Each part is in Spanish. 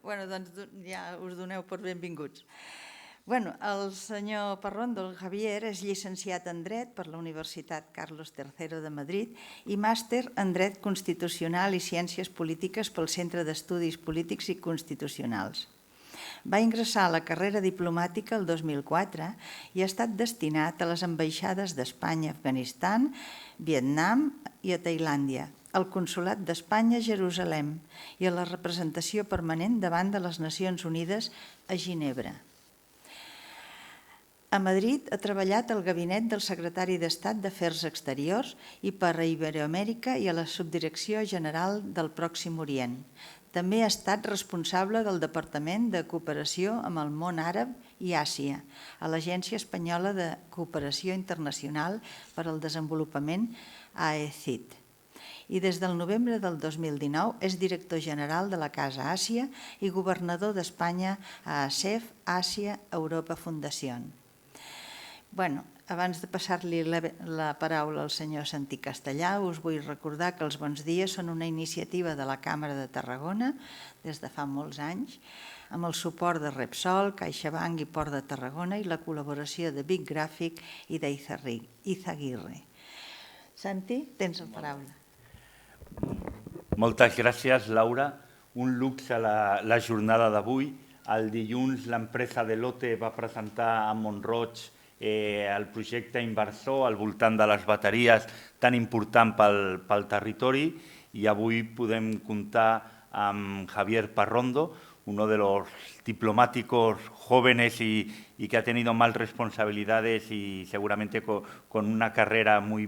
Bueno, doncs ja us doneu per benvinguts. Bueno, el senyor Parrondo, el Javier, és llicenciat en Dret per la Universitat Carlos III de Madrid i màster en Dret Constitucional i Ciències Polítiques pel Centre d'Estudis Polítics i Constitucionals. Va ingressar a la carrera diplomàtica el 2004 i ha estat destinat a les ambaixades d'Espanya a Afganistan, Vietnam i a Tailàndia, al Consolat d'Espanya a Jerusalem i a la representació permanent davant de les Nacions Unides a Ginebra. A Madrid ha treballat al gabinet del secretari d'Estat d'Afers Exteriors i per a Iberoamèrica i a la Subdirecció General del Pròxim Orient. També ha estat responsable del Departament de Cooperació amb el Món Àrab i Àsia, a l'Agència Espanyola de Cooperació Internacional per al Desenvolupament, AECID. I des del novembre del 2019 és director general de la Casa Àsia i governador d'Espanya a ASEF, Àsia Europa Fundació. Bueno, abans de passar-li la paraula al senyor Santi Castellà, us vull recordar que els Bons Dies són una iniciativa de la Càmera de Tarragona des de fa molts anys, amb el suport de Repsol, CaixaBank i Port de Tarragona i la col·laboració de Big Graphic i d'Izaguirre. Santi, tens la paraula. Moltes gràcies, Laura. Un luxe la jornada d'avui. El dilluns l'empresa Delotte va presentar a Mont-roig el projecte inversor al voltant de les bateries tan important pel territori i avui podem comptar amb Javier Parrondo, uno de los diplomáticos jóvenes y que ha tenido más responsabilidades y seguramente con una carrera muy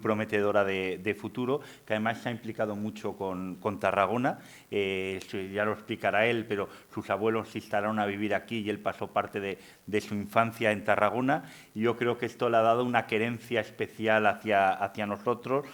prometedora de futuro, que además se ha implicado mucho con Tarragona. Ya lo explicará él, pero sus abuelos se instalaron a vivir aquí y él pasó parte de su infancia en Tarragona. Y yo creo que esto le ha dado una querencia especial hacia nosotros,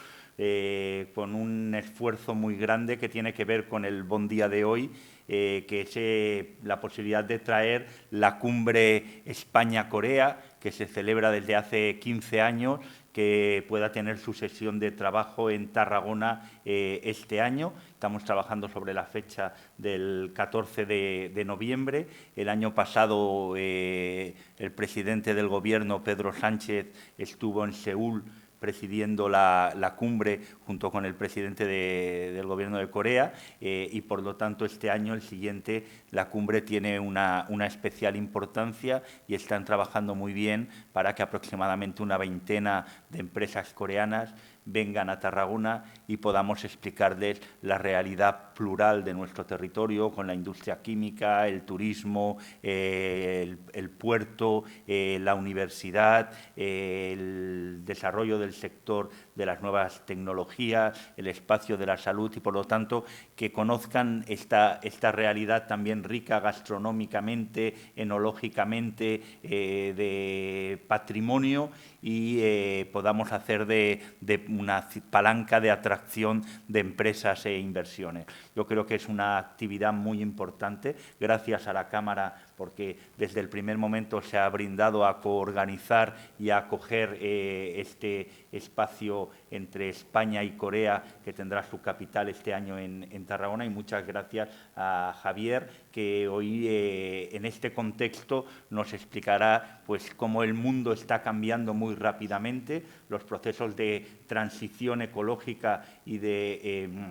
con un esfuerzo muy grande que tiene que ver con el Bon Día de hoy, que es la posibilidad de traer la cumbre España-Corea, que se celebra desde hace 15 años, que pueda tener su sesión de trabajo en Tarragona este año. Estamos trabajando sobre la fecha del 14 de noviembre. El año pasado el presidente del Gobierno, Pedro Sánchez, estuvo en Seúl presidiendo la cumbre junto con el presidente del Gobierno de Corea y, por lo tanto, este año, el siguiente, la cumbre tiene una especial importancia y están trabajando muy bien para que aproximadamente una veintena de empresas coreanas vengan a Tarragona y podamos explicarles la realidad plural de nuestro territorio con la industria química, el turismo, el puerto, la universidad, el desarrollo del sector de las nuevas tecnologías, el espacio de la salud y, por lo tanto, que conozcan esta realidad también rica gastronómicamente, enológicamente, de patrimonio y podamos hacer de una palanca de atracción de empresas e inversiones. Yo creo que es una actividad muy importante, gracias a la Cámara, porque desde el primer momento se ha brindado a coorganizar y a acoger este espacio entre España y Corea, que tendrá su capital este año en Tarragona. Y muchas gracias a Javier, que hoy en este contexto nos explicará pues, cómo el mundo está cambiando muy rápidamente, los procesos de transición ecológica y de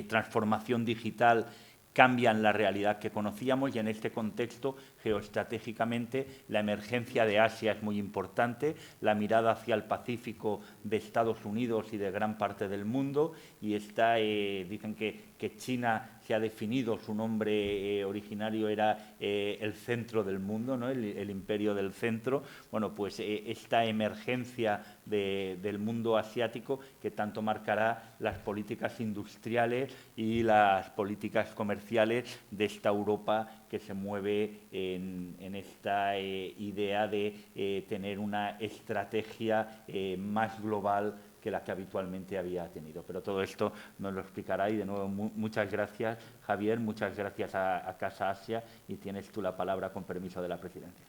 transformación digital cambian la realidad que conocíamos y en este contexto, geoestratégicamente, la emergencia de Asia es muy importante, la mirada hacia el Pacífico de Estados Unidos y de gran parte del mundo y dicen que China se ha definido, su nombre originario era el centro del mundo, ¿no? el imperio del centro. Bueno, pues esta emergencia del mundo asiático que tanto marcará las políticas industriales y las políticas comerciales de esta Europa que se mueve en esta idea de tener una estrategia más global que la que habitualmente había tenido. Pero todo esto nos lo explicará y, de nuevo, muchas gracias, Javier, muchas gracias a Casa Asia y tienes tú la palabra con permiso de la presidencia.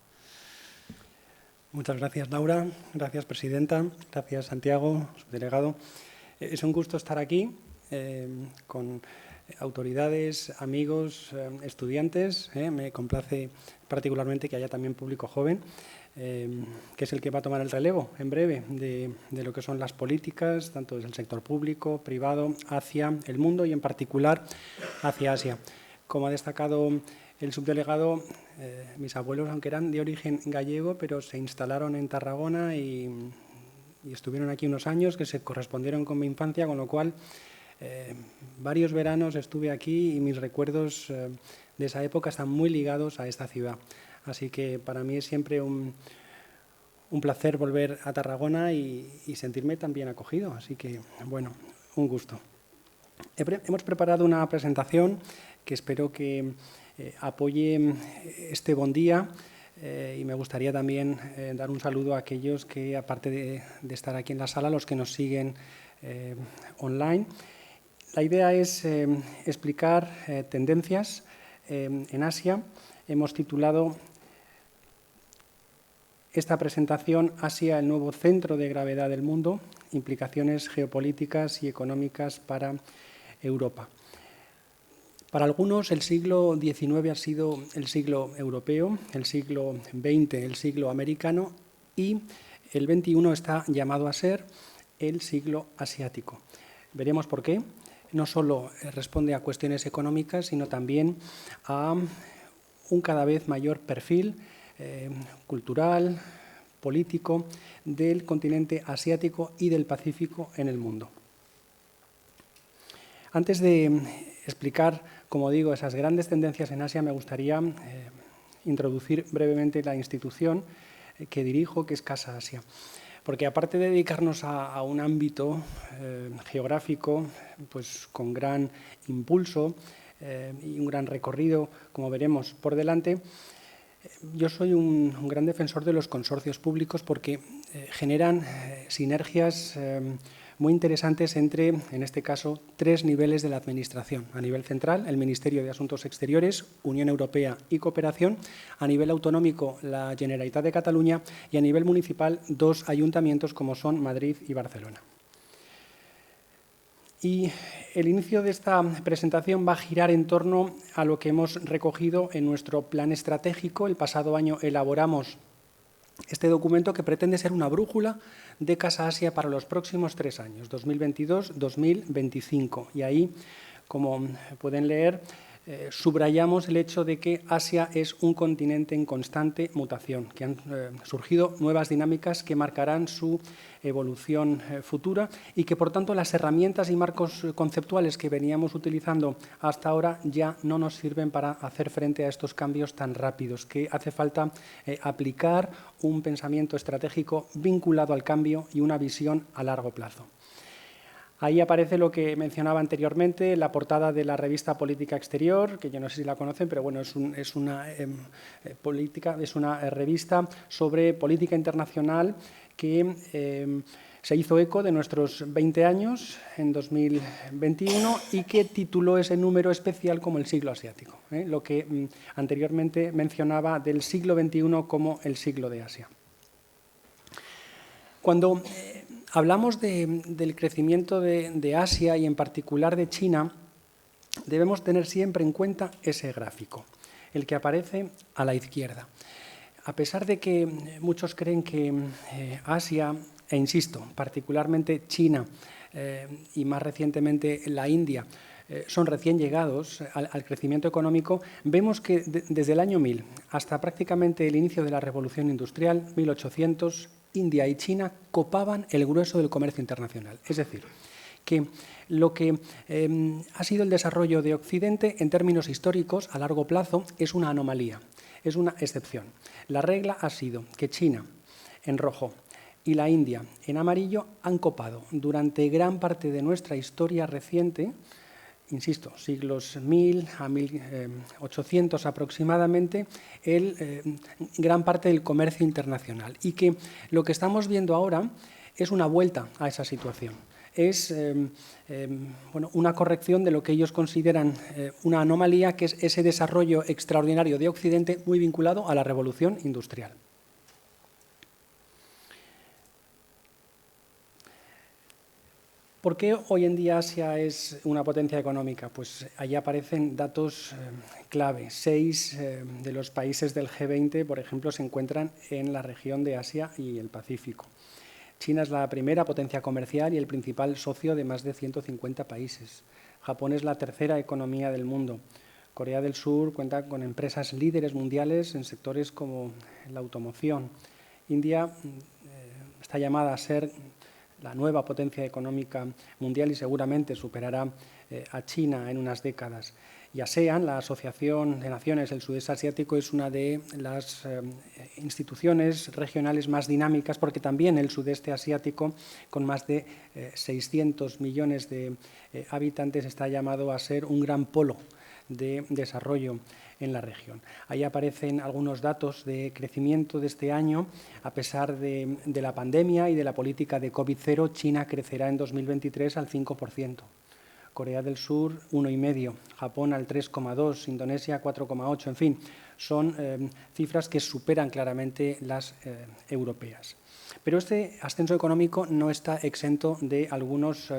Muchas gracias, Laura. Gracias, presidenta. Gracias, Santiago, subdelegado. Es un gusto estar aquí con autoridades, amigos, estudiantes. Me complace particularmente que haya también público joven, que es el que va a tomar el relevo en breve de lo que son las políticas, tanto desde el sector público, privado, hacia el mundo y en particular hacia Asia. Como ha destacado el subdelegado, mis abuelos, aunque eran de origen gallego, pero se instalaron en Tarragona y estuvieron aquí unos años que se correspondieron con mi infancia, con lo cual varios veranos estuve aquí y mis recuerdos de esa época están muy ligados a esta ciudad. Así que para mí es siempre un placer volver a Tarragona y sentirme tan bien acogido. Así que, bueno, un gusto. Hemos preparado una presentación que espero que apoye este buen día y me gustaría también dar un saludo a aquellos que, aparte de estar aquí en la sala, los que nos siguen online. La idea es explicar tendencias en Asia. Hemos titulado esta presentación Asia, el nuevo centro de gravedad del mundo, implicaciones geopolíticas y económicas para Europa. Para algunos el siglo XIX ha sido el siglo europeo, el siglo XX el siglo americano y el XXI está llamado a ser el siglo asiático. Veremos por qué. No solo responde a cuestiones económicas, sino también a un cada vez mayor perfil cultural, político del continente asiático y del Pacífico en el mundo. Antes de explicar, como digo, esas grandes tendencias en Asia, me gustaría introducir brevemente la institución que dirijo, que es Casa Asia. Porque aparte de dedicarnos a un ámbito geográfico pues, con gran impulso y un gran recorrido, como veremos por delante, yo soy un gran defensor de los consorcios públicos porque generan sinergias muy interesantes entre, en este caso, tres niveles de la Administración. A nivel central, el Ministerio de Asuntos Exteriores, Unión Europea y Cooperación. A nivel autonómico, la Generalitat de Cataluña. Y a nivel municipal, dos ayuntamientos como son Madrid y Barcelona. Y el inicio de esta presentación va a girar en torno a lo que hemos recogido en nuestro plan estratégico. El pasado año elaboramos este documento que pretende ser una brújula de Casa Asia para los próximos 3 años, 2022-2025. Y ahí, como pueden leer, subrayamos el hecho de que Asia es un continente en constante mutación, que han surgido nuevas dinámicas que marcarán su evolución futura y que, por tanto, las herramientas y marcos conceptuales que veníamos utilizando hasta ahora ya no nos sirven para hacer frente a estos cambios tan rápidos, que hace falta aplicar un pensamiento estratégico vinculado al cambio y una visión a largo plazo. Ahí aparece lo que mencionaba anteriormente, la portada de la revista Política Exterior, que yo no sé si la conocen, pero bueno, es una revista sobre política internacional que se hizo eco de nuestros 20 años en 2021 y que tituló ese número especial como el siglo asiático, lo que anteriormente mencionaba del siglo XXI como el siglo de Asia. Cuando hablamos del crecimiento de Asia y en particular de China, debemos tener siempre en cuenta ese gráfico, el que aparece a la izquierda. A pesar de que muchos creen que Asia, e insisto, particularmente China y más recientemente la India, son recién llegados al crecimiento económico, vemos que desde el año 1000 hasta prácticamente el inicio de la Revolución Industrial, 1800, India y China copaban el grueso del comercio internacional. Es decir, que lo que ha sido el desarrollo de Occidente en términos históricos a largo plazo es una anomalía, es una excepción. La regla ha sido que China, en rojo, y la India, en amarillo, han copado durante gran parte de nuestra historia reciente, insisto, siglos 1000 a 1800 aproximadamente, gran parte del comercio internacional. Y que lo que estamos viendo ahora es una vuelta a esa situación. Es una corrección de lo que ellos consideran una anomalía, que es ese desarrollo extraordinario de Occidente muy vinculado a la revolución industrial. ¿Por qué hoy en día Asia es una potencia económica? Pues allí aparecen datos clave. 6 de los países del G20, por ejemplo, se encuentran en la región de Asia y el Pacífico. China es la primera potencia comercial y el principal socio de más de 150 países. Japón es la tercera economía del mundo. Corea del Sur cuenta con empresas líderes mundiales en sectores como la automoción. India está llamada a ser la nueva potencia económica mundial y seguramente superará a China en unas décadas. Y ASEAN, la Asociación de Naciones del Sudeste Asiático, es una de las instituciones regionales más dinámicas porque también el sudeste asiático, con más de 600 millones de habitantes, está llamado a ser un gran polo de desarrollo en la región. Ahí aparecen algunos datos de crecimiento de este año. A pesar de la pandemia y de la política de COVID-0, China crecerá en 2023 al 5%. Corea del Sur, 1,5%, Japón al 3,2%, Indonesia 4,8%, en fin, son cifras que superan claramente las europeas. Pero este ascenso económico no está exento de algunos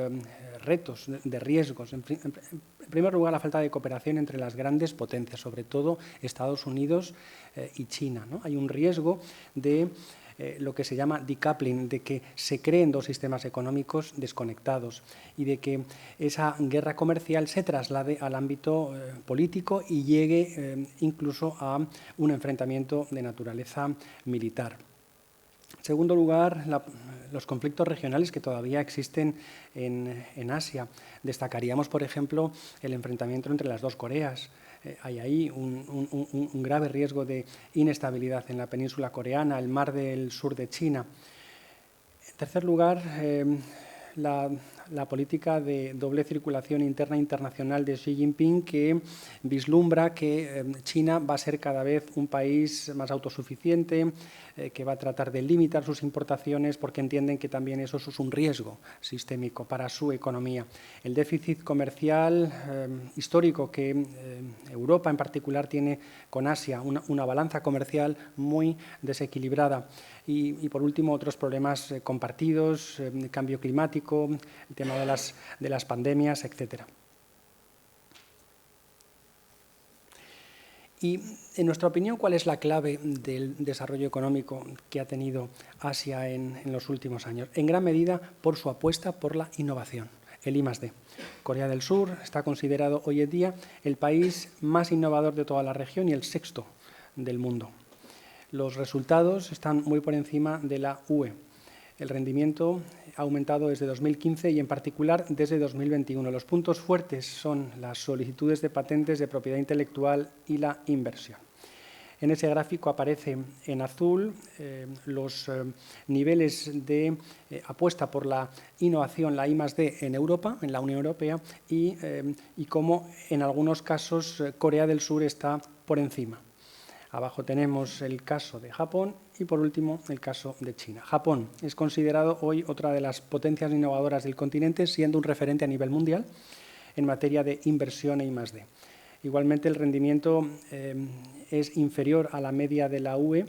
retos, de riesgos. En primer lugar, la falta de cooperación entre las grandes potencias, sobre todo Estados Unidos y China, ¿no? Hay un riesgo de lo que se llama decoupling, de que se creen dos sistemas económicos desconectados y de que esa guerra comercial se traslade al ámbito político y llegue incluso a un enfrentamiento de naturaleza militar. En segundo lugar, los conflictos regionales que todavía existen en Asia. Destacaríamos, por ejemplo, el enfrentamiento entre las dos Coreas. Hay ahí un grave riesgo de inestabilidad en la península coreana, el mar del sur de China. En tercer lugar, la política de doble circulación interna internacional de Xi Jinping, que vislumbra que China va a ser cada vez un país más autosuficiente, que va a tratar de limitar sus importaciones porque entienden que también eso es un riesgo sistémico para su economía. El déficit comercial histórico que Europa en particular tiene con Asia, una balanza comercial muy desequilibrada. Y por último, otros problemas compartidos, cambio climático, el tema de las pandemias, etc. Y, en nuestra opinión, ¿cuál es la clave del desarrollo económico que ha tenido Asia en los últimos años? En gran medida por su apuesta por la innovación, el I+D. Corea del Sur está considerado hoy en día el país más innovador de toda la región y el sexto del mundo. Los resultados están muy por encima de la UE. El rendimiento ha aumentado desde 2015 y en particular desde 2021. Los puntos fuertes son las solicitudes de patentes de propiedad intelectual y la inversión. En ese gráfico aparece en azul los niveles de apuesta por la innovación, la I+D en Europa, en la Unión Europea, y cómo en algunos casos Corea del Sur está por encima. Abajo tenemos el caso de Japón y, por último, el caso de China. Japón es considerado hoy otra de las potencias innovadoras del continente, siendo un referente a nivel mundial en materia de inversión e I+D. Igualmente, el rendimiento es inferior a la media de la UE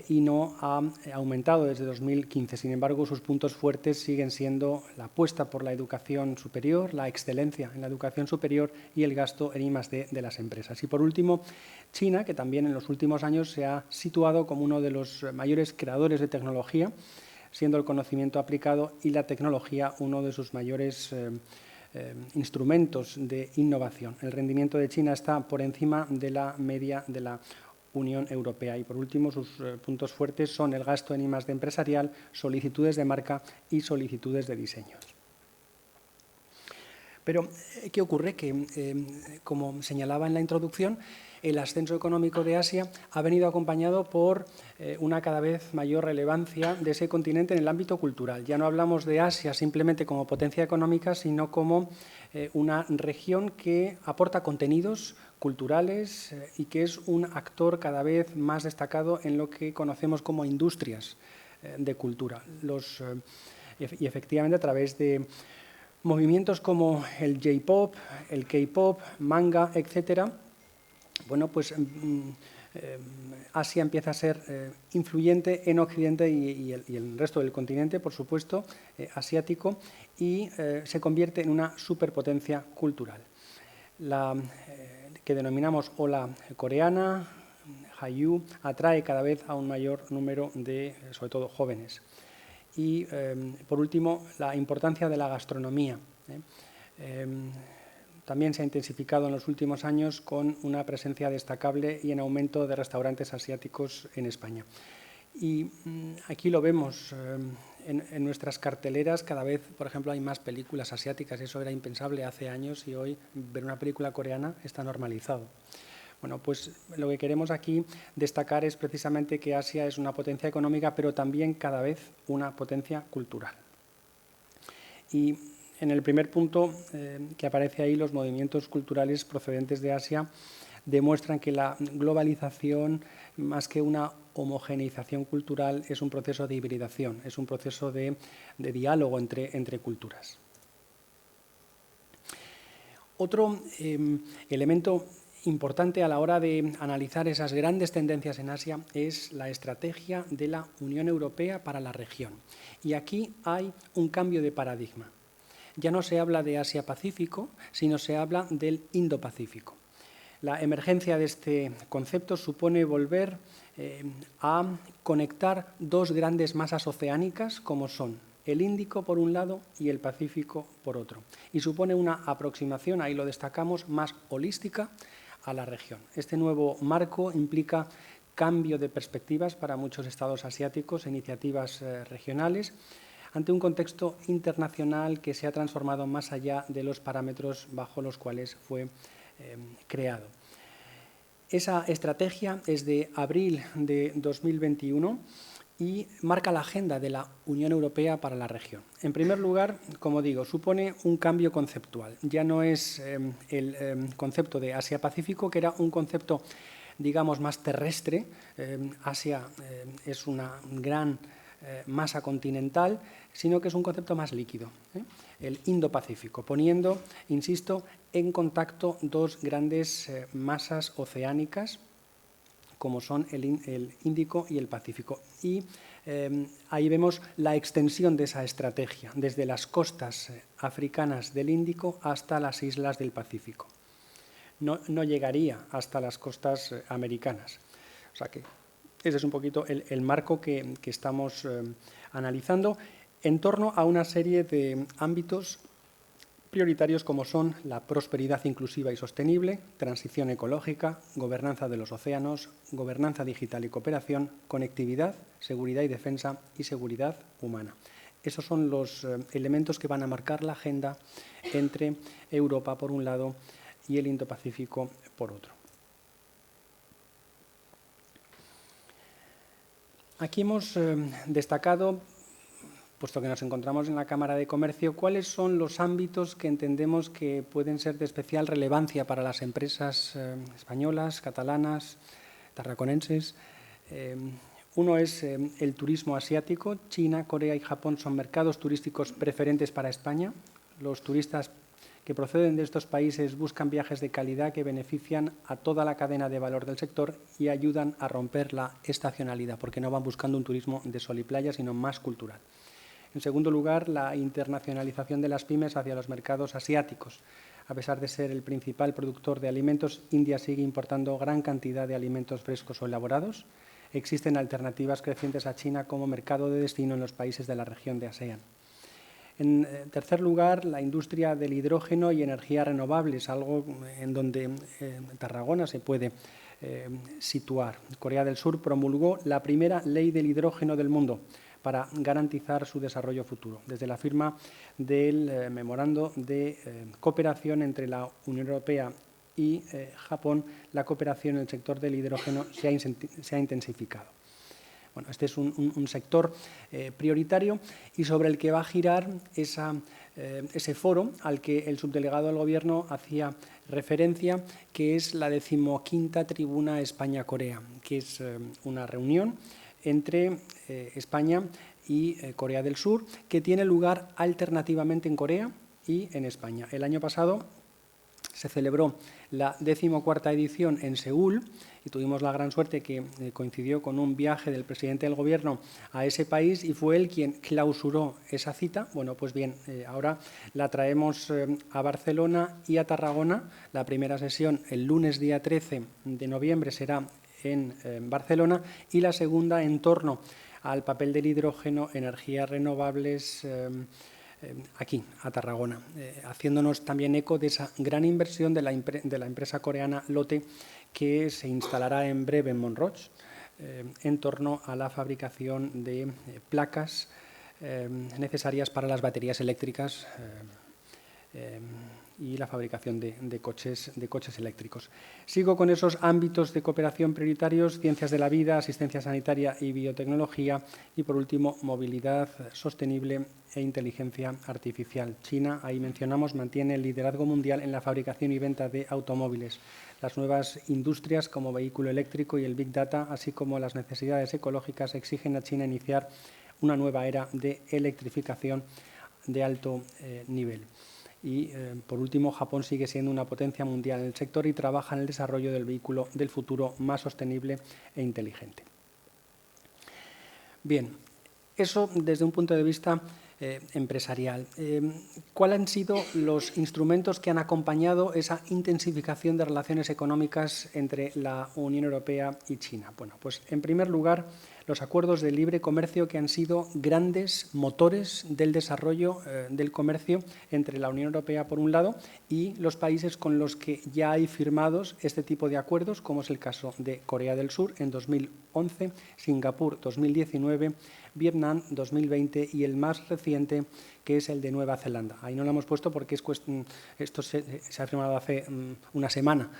y no ha aumentado desde 2015. Sin embargo, sus puntos fuertes siguen siendo la apuesta por la educación superior, la excelencia en la educación superior y el gasto en I+D de las empresas. Y, por último, China, que también en los últimos años se ha situado como uno de los mayores creadores de tecnología, siendo el conocimiento aplicado y la tecnología uno de sus mayores instrumentos de innovación. El rendimiento de China está por encima de la media de la Unión Europea. Y, por último, sus puntos fuertes son el gasto en I+D empresarial, solicitudes de marca y solicitudes de diseños. Pero, ¿qué ocurre? Que, como señalaba en la introducción, el ascenso económico de Asia ha venido acompañado por una cada vez mayor relevancia de ese continente en el ámbito cultural. Ya no hablamos de Asia simplemente como potencia económica, sino como una región que aporta contenidos culturales y que es un actor cada vez más destacado en lo que conocemos como industrias de cultura. Y efectivamente, a través de movimientos como el J-pop, el K-pop, manga, etcétera, bueno, pues Asia empieza a ser influyente en Occidente y el resto del continente, por supuesto, asiático, y se convierte en una superpotencia cultural. La que denominamos ola coreana, Hallyu, atrae cada vez a un mayor número de, sobre todo, jóvenes. Y, por último, la importancia de la gastronomía. También se ha intensificado en los últimos años con una presencia destacable y en aumento de restaurantes asiáticos en España. Y aquí lo vemos en nuestras carteleras, cada vez, por ejemplo, hay más películas asiáticas. Eso era impensable hace años y hoy ver una película coreana está normalizado. Bueno, pues lo que queremos aquí destacar es precisamente que Asia es una potencia económica, pero también cada vez una potencia cultural. Y en el primer punto que aparece ahí, los movimientos culturales procedentes de Asia demuestran que la globalización, más que una homogeneización cultural, es un proceso de hibridación, es un proceso de diálogo entre culturas. Otro elemento importante a la hora de analizar esas grandes tendencias en Asia es la estrategia de la Unión Europea para la región. Y aquí hay un cambio de paradigma. Ya no se habla de Asia-Pacífico, sino se habla del Indo-Pacífico. La emergencia de este concepto supone volver a conectar dos grandes masas oceánicas como son el Índico por un lado y el Pacífico por otro. Y supone una aproximación, ahí lo destacamos, más holística a la región. Este nuevo marco implica cambio de perspectivas para muchos estados asiáticos, iniciativas regionales, ante un contexto internacional que se ha transformado más allá de los parámetros bajo los cuales fue creado. Esa estrategia es de abril de 2021 y marca la agenda de la Unión Europea para la región. En primer lugar, como digo, supone un cambio conceptual. Ya no es el concepto de Asia-Pacífico, que era un concepto, digamos, más terrestre. Asia es una gran masa continental, sino que es un concepto más líquido, el Indo-Pacífico, poniendo, insisto, en contacto dos grandes masas oceánicas, como son el Índico y el Pacífico. Y ahí vemos la extensión de esa estrategia, desde las costas africanas del Índico hasta las islas del Pacífico. No llegaría hasta las costas americanas. O sea que ese es un poquito el marco que estamos analizando en torno a una serie de ámbitos prioritarios como son la prosperidad inclusiva y sostenible, transición ecológica, gobernanza de los océanos, gobernanza digital y cooperación, conectividad, seguridad y defensa y seguridad humana. Esos son los elementos que van a marcar la agenda entre Europa por un lado y el Indo-Pacífico por otro. Aquí hemos destacado, puesto que nos encontramos en la Cámara de Comercio, cuáles son los ámbitos que entendemos que pueden ser de especial relevancia para las empresas españolas, catalanas, tarraconenses. Uno es el turismo asiático. China, Corea y Japón son mercados turísticos preferentes para España. Los turistas que proceden de estos países buscan viajes de calidad que benefician a toda la cadena de valor del sector y ayudan a romper la estacionalidad, porque no van buscando un turismo de sol y playa, sino más cultural. En segundo lugar, la internacionalización de las pymes hacia los mercados asiáticos. A pesar de ser el principal productor de alimentos, India sigue importando gran cantidad de alimentos frescos o elaborados. Existen alternativas crecientes a China como mercado de destino en los países de la región de ASEAN. En tercer lugar, la industria del hidrógeno y energías renovables, algo en donde Tarragona se puede situar. Corea del Sur promulgó la primera ley del hidrógeno del mundo para garantizar su desarrollo futuro. Desde la firma del memorando de cooperación entre la Unión Europea y Japón, la cooperación en el sector del hidrógeno se ha intensificado. Bueno, este es un sector prioritario y sobre el que va a girar ese foro al que el subdelegado del Gobierno hacía referencia, que es la 15ª Tribuna España-Corea, que es una reunión entre España y Corea del Sur, que tiene lugar alternativamente en Corea y en España. El año pasado se celebró la 14ª edición en Seúl y tuvimos la gran suerte que coincidió con un viaje del presidente del Gobierno a ese país y fue él quien clausuró esa cita. Bueno, pues bien, ahora la traemos a Barcelona y a Tarragona. La primera sesión el lunes día 13 de noviembre será en Barcelona y la segunda en torno al papel del hidrógeno, energías renovables, aquí, a Tarragona, haciéndonos también eco de esa gran inversión de la empresa coreana Lotte, que se instalará en breve en Mont-Roig, en torno a la fabricación de placas necesarias para las baterías eléctricas y la fabricación de coches eléctricos. Sigo con esos ámbitos de cooperación prioritarios: ciencias de la vida, asistencia sanitaria y biotecnología, y por último, movilidad sostenible e inteligencia artificial. China, ahí mencionamos, mantiene el liderazgo mundial en la fabricación y venta de automóviles. Las nuevas industrias como vehículo eléctrico y el Big Data, así como las necesidades ecológicas, exigen a China iniciar una nueva era de electrificación de alto nivel. Y, por último, Japón sigue siendo una potencia mundial en el sector y trabaja en el desarrollo del vehículo del futuro más sostenible e inteligente. Bien, eso desde un punto de vista empresarial. ¿Cuáles han sido los instrumentos que han acompañado esa intensificación de relaciones económicas entre la Unión Europea y China? Bueno, pues en primer lugar, los acuerdos de libre comercio, que han sido grandes motores del desarrollo del comercio entre la Unión Europea, por un lado, y los países con los que ya hay firmados este tipo de acuerdos, como es el caso de Corea del Sur en 2011, Singapur 2019, Vietnam 2020 y el más reciente, que es el de Nueva Zelanda. Ahí no lo hemos puesto porque esto se ha firmado hace una semana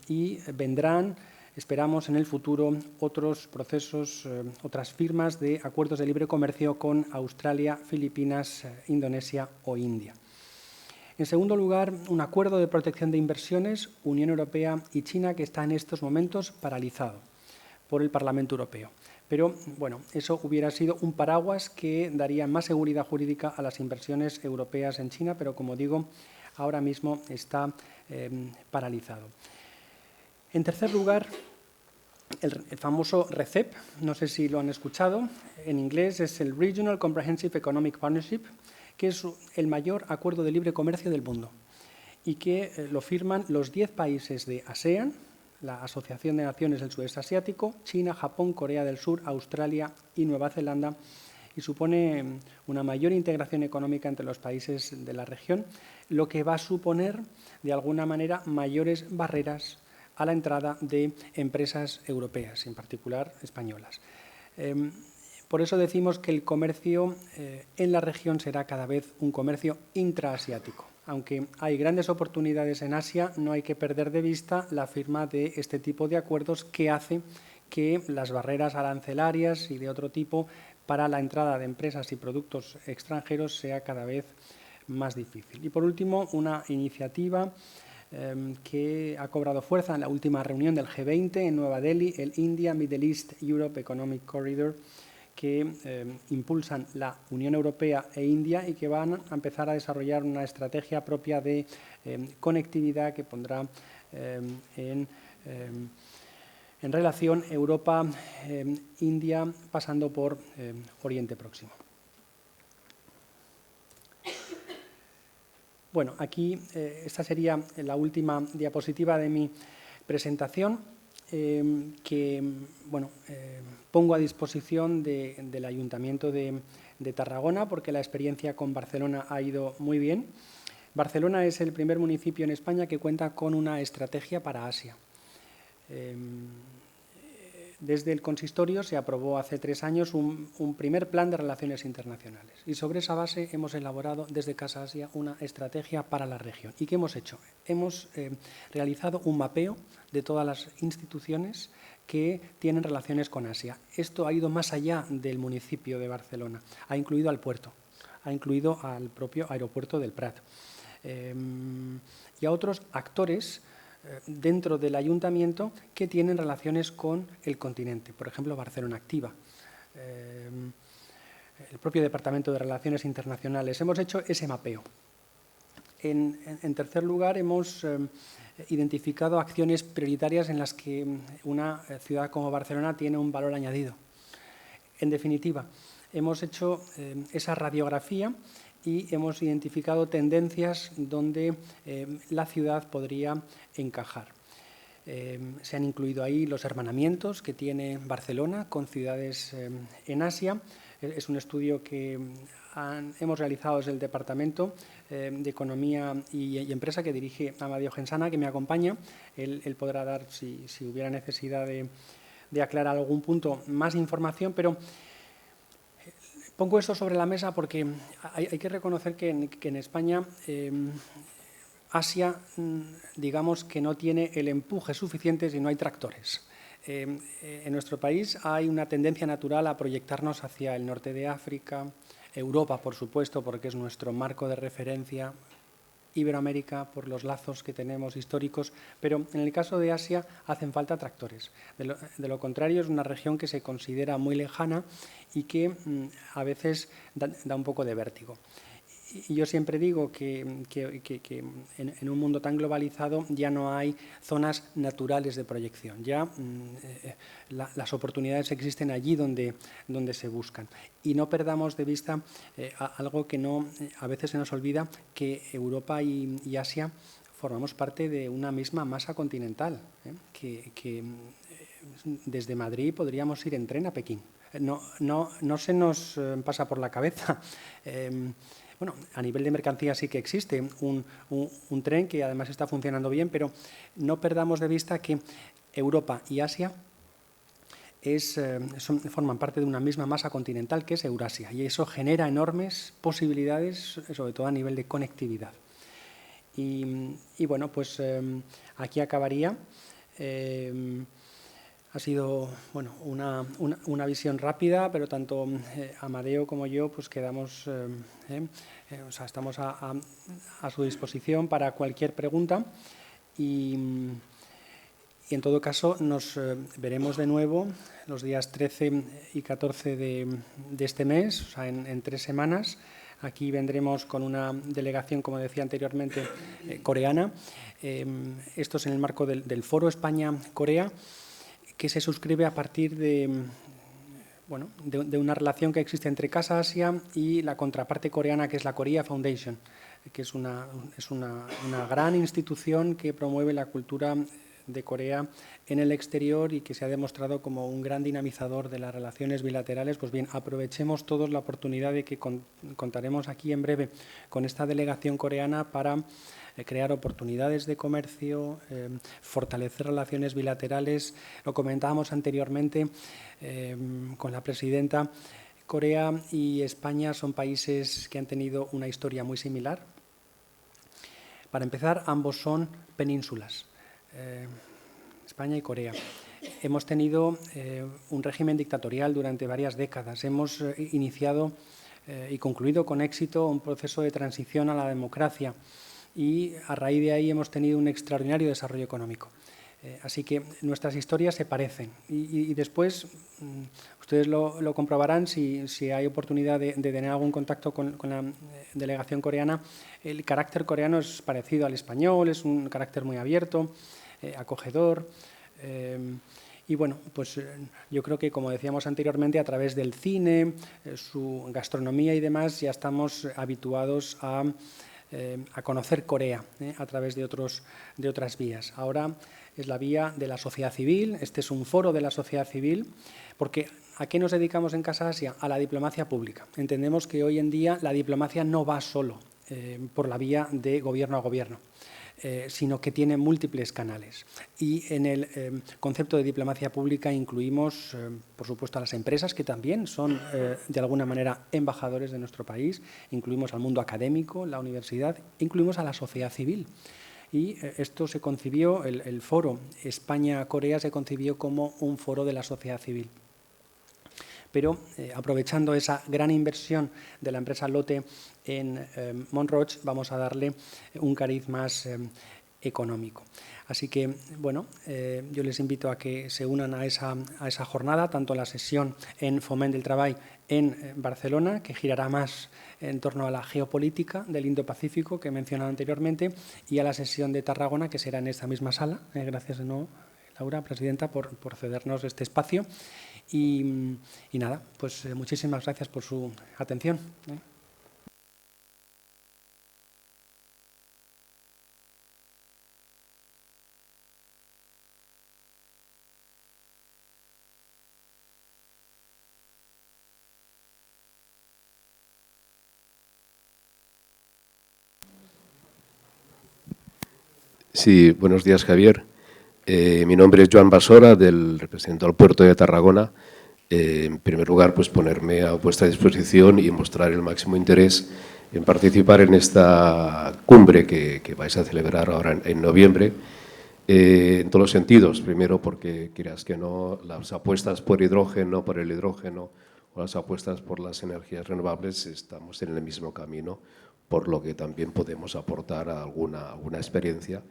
y vendrán, esperamos en el futuro, otros procesos, otras firmas de acuerdos de libre comercio con Australia, Filipinas, Indonesia o India. En segundo lugar, un acuerdo de protección de inversiones Unión Europea y China, que está en estos momentos paralizado por el Parlamento Europeo. Pero, bueno, eso hubiera sido un paraguas que daría más seguridad jurídica a las inversiones europeas en China, pero, como digo, ahora mismo está paralizado. En tercer lugar, el famoso RCEP, no sé si lo han escuchado, en inglés es el Regional Comprehensive Economic Partnership, que es el mayor acuerdo de libre comercio del mundo y que lo firman los 10 países de ASEAN, la Asociación de Naciones del Sudeste Asiático, China, Japón, Corea del Sur, Australia y Nueva Zelanda, y supone una mayor integración económica entre los países de la región, lo que va a suponer, de alguna manera, mayores barreras a la entrada de empresas europeas, en particular españolas. Por eso decimos que el comercio en la región será cada vez un comercio intraasiático. Aunque hay grandes oportunidades en Asia, no hay que perder de vista la firma de este tipo de acuerdos, que hace que las barreras arancelarias y de otro tipo para la entrada de empresas y productos extranjeros sea cada vez más difícil. Y por último, una iniciativa que ha cobrado fuerza en la última reunión del G20 en Nueva Delhi, el India Middle East Europe Economic Corridor, que impulsan la Unión Europea e India y que van a empezar a desarrollar una estrategia propia de conectividad que pondrá en relación Europa-India, pasando por Oriente Próximo. Bueno, aquí esta sería la última diapositiva de mi presentación, que pongo a disposición del Ayuntamiento de Tarragona, porque la experiencia con Barcelona ha ido muy bien. Barcelona es el primer municipio en España que cuenta con una estrategia para Asia. Desde el consistorio se aprobó hace 3 años un primer plan de relaciones internacionales y sobre esa base hemos elaborado desde Casa Asia una estrategia para la región. ¿Y qué hemos hecho? Hemos realizado un mapeo de todas las instituciones que tienen relaciones con Asia. Esto ha ido más allá del municipio de Barcelona, ha incluido al puerto, ha incluido al propio aeropuerto del Prat y a otros actores dentro del ayuntamiento que tienen relaciones con el continente, por ejemplo, Barcelona Activa, el propio Departamento de Relaciones Internacionales. Hemos hecho ese mapeo En tercer lugar, hemos identificado acciones prioritarias en las que una ciudad como Barcelona tiene un valor añadido. En definitiva, hemos hecho esa radiografía y hemos identificado tendencias donde la ciudad podría encajar. Se han incluido ahí los hermanamientos que tiene Barcelona con ciudades en Asia. Es un estudio que hemos realizado desde el Departamento de Economía y Empresa que dirige Amadeo Gensana, que me acompaña. Él podrá dar, si hubiera necesidad de aclarar algún punto, más información, pero pongo esto sobre la mesa porque hay que reconocer que en España Asia, digamos que no tiene el empuje suficiente si no hay tractores. En nuestro país hay una tendencia natural a proyectarnos hacia el norte de África, Europa, por supuesto, porque es nuestro marco de referencia, Iberoamérica, por los lazos que tenemos históricos, pero en el caso de Asia hacen falta tractores. De lo contrario, es una región que se considera muy lejana y que a veces da un poco de vértigo. Y yo siempre digo que en un mundo tan globalizado ya no hay zonas naturales de proyección, ya las oportunidades existen allí donde se buscan. Y no perdamos de vista algo que a veces se nos olvida, que Europa y Asia formamos parte de una misma masa continental, que desde Madrid podríamos ir en tren a Pekín. No se nos pasa por la cabeza. Bueno, a nivel de mercancías sí que existe un tren que además está funcionando bien, pero no perdamos de vista que Europa y Asia forman parte de una misma masa continental que es Eurasia, y eso genera enormes posibilidades, sobre todo a nivel de conectividad. Y bueno, pues aquí acabaría. Ha sido una visión rápida, pero tanto Amadeo como yo pues quedamos, estamos a su disposición para cualquier pregunta y en todo caso nos veremos de nuevo los días 13 y 14 de este mes, o sea, en 3 semanas. Aquí vendremos con una delegación, como decía anteriormente, coreana. Esto es en el marco del Foro España-Corea, que se suscribe a partir de una relación que existe entre Casa Asia y la contraparte coreana, que es la Korea Foundation, que es una gran institución que promueve la cultura de Corea en el exterior y que se ha demostrado como un gran dinamizador de las relaciones bilaterales. Pues bien, aprovechemos todos la oportunidad de que contaremos aquí en breve con esta delegación coreana para crear oportunidades de comercio, fortalecer relaciones bilaterales. Lo comentábamos anteriormente con la presidenta. Corea y España son países que han tenido una historia muy similar. Para empezar, ambos son penínsulas, España y Corea. Hemos tenido un régimen dictatorial durante varias décadas. Hemos iniciado y concluido con éxito un proceso de transición a la democracia, y a raíz de ahí hemos tenido un extraordinario desarrollo económico. Así que nuestras historias se parecen y después ustedes lo comprobarán si hay oportunidad de tener algún contacto con la delegación coreana. El carácter coreano es parecido al español, es un carácter muy abierto, acogedor. Y bueno, pues yo creo que, como decíamos anteriormente, a través del cine, su gastronomía y demás, ya estamos habituados a conocer Corea a través de otras vías. Ahora es la vía de la sociedad civil. Este es un foro de la sociedad civil, porque ¿a qué nos dedicamos en Casa Asia? A la diplomacia pública. Entendemos que hoy en día la diplomacia no va solo por la vía de gobierno a gobierno, sino que tiene múltiples canales. Y en el concepto de diplomacia pública incluimos, por supuesto, a las empresas, que también son, de alguna manera, embajadores de nuestro país, incluimos al mundo académico, la universidad, incluimos a la sociedad civil. Y esto se concibió, el foro España-Corea se concibió como un foro de la sociedad civil. Pero aprovechando esa gran inversión de la empresa Lotte en Montroch, vamos a darle un cariz más económico. Así que, bueno, yo les invito a que se unan a esa jornada, tanto a la sesión en Foment del Treball en Barcelona, que girará más en torno a la geopolítica del Indo-Pacífico que he mencionado anteriormente, y a la sesión de Tarragona, que será en esta misma sala. Gracias de nuevo, Laura, presidenta, por cedernos este espacio. Y nada, pues muchísimas gracias por su atención. Sí, buenos días, Javier. Mi nombre es Joan Basora, represento al puerto de Tarragona. En primer lugar, pues ponerme a vuestra disposición y mostrar el máximo interés en participar en esta cumbre que vais a celebrar ahora en noviembre, en todos los sentidos. Primero, porque quieras que no, las apuestas por hidrógeno, por el hidrógeno, o las apuestas por las energías renovables, estamos en el mismo camino, por lo que también podemos aportar alguna experiencia.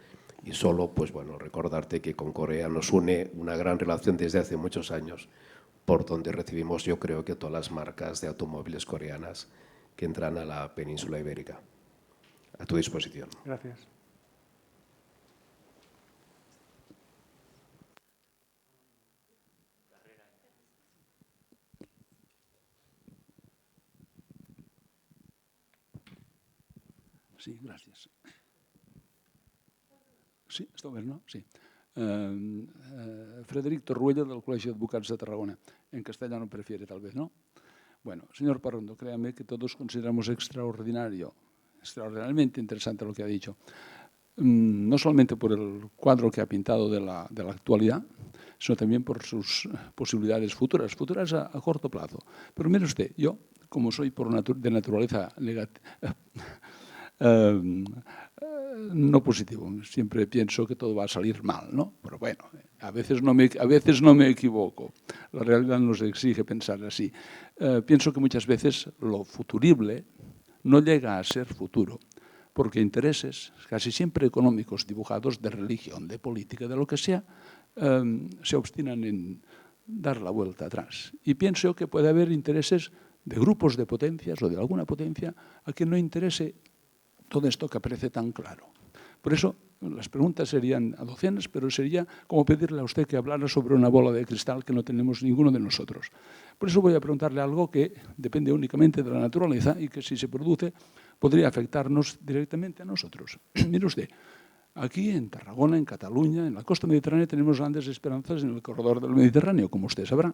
Y solo, pues bueno, recordarte que con Corea nos une una gran relación desde hace muchos años, por donde recibimos, yo creo que todas las marcas de automóviles coreanas que entran a la península ibérica. A tu disposición. Gracias. Sí, gràcies. Sí, està obert, no? Sí. Frederic Torruella, del Colegio de Advocats de Tarragona. En castellano prefiere, tal vez, ¿no? Bueno, señor Parrondo, créame que todos consideramos extraordinariamente interesante lo que ha dicho. No solamente por el cuadro que ha pintado de la actualidad, sino también por sus posibilidades futuras a corto plazo. Pero mire usted, yo, como soy de naturaleza no positivo, siempre pienso que todo va a salir mal, ¿no? Pero bueno, a veces no me equivoco, la realidad nos exige pensar así. Pienso que muchas veces lo futurible no llega a ser futuro, porque intereses, casi siempre económicos, dibujados de religión, de política, de lo que sea, se obstinan en dar la vuelta atrás. Y pienso que puede haber intereses de grupos de potencias o de alguna potencia a quien no interese todo esto que aparece tan claro. Por eso, las preguntas serían a docenas, pero sería como pedirle a usted que hablara sobre una bola de cristal que no tenemos ninguno de nosotros. Por eso voy a preguntarle algo que depende únicamente de la naturaleza y que si se produce podría afectarnos directamente a nosotros. Mire usted, aquí en Tarragona, en Cataluña, en la costa mediterránea tenemos grandes esperanzas en el corredor del Mediterráneo, como usted sabrá.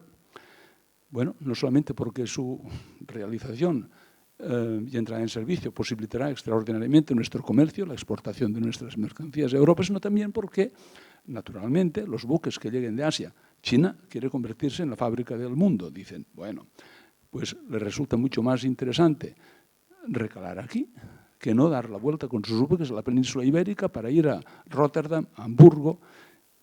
Bueno, no solamente porque su realización y entrada en servicio posibilitará extraordinariamente nuestro comercio, la exportación de nuestras mercancías a Europa, sino también porque, naturalmente, los buques que lleguen de Asia, China quiere convertirse en la fábrica del mundo. Dicen, bueno, pues les resulta mucho más interesante recalar aquí que no dar la vuelta con sus buques a la península ibérica para ir a Rotterdam, a Hamburgo,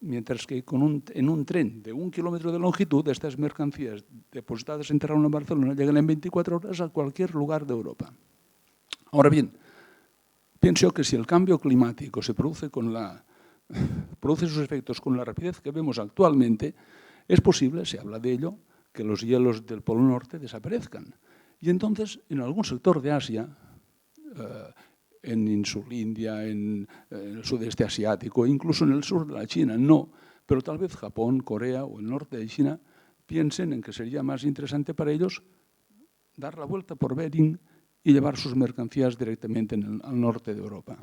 mientras que en un tren de 1 kilómetro de longitud, estas mercancías depositadas en Tarragona, en Barcelona, llegan en 24 horas a cualquier lugar de Europa. Ahora bien, pienso que si el cambio climático se produce sus efectos con la rapidez que vemos actualmente, es posible, se habla de ello, que los hielos del Polo Norte desaparezcan. Y entonces, en algún sector de Asia, en Insulindia, en el sudeste asiático, incluso en el sur de la China, no, pero tal vez Japón, Corea o el norte de China piensen en que sería más interesante para ellos dar la vuelta por Bering y llevar sus mercancías directamente al norte de Europa.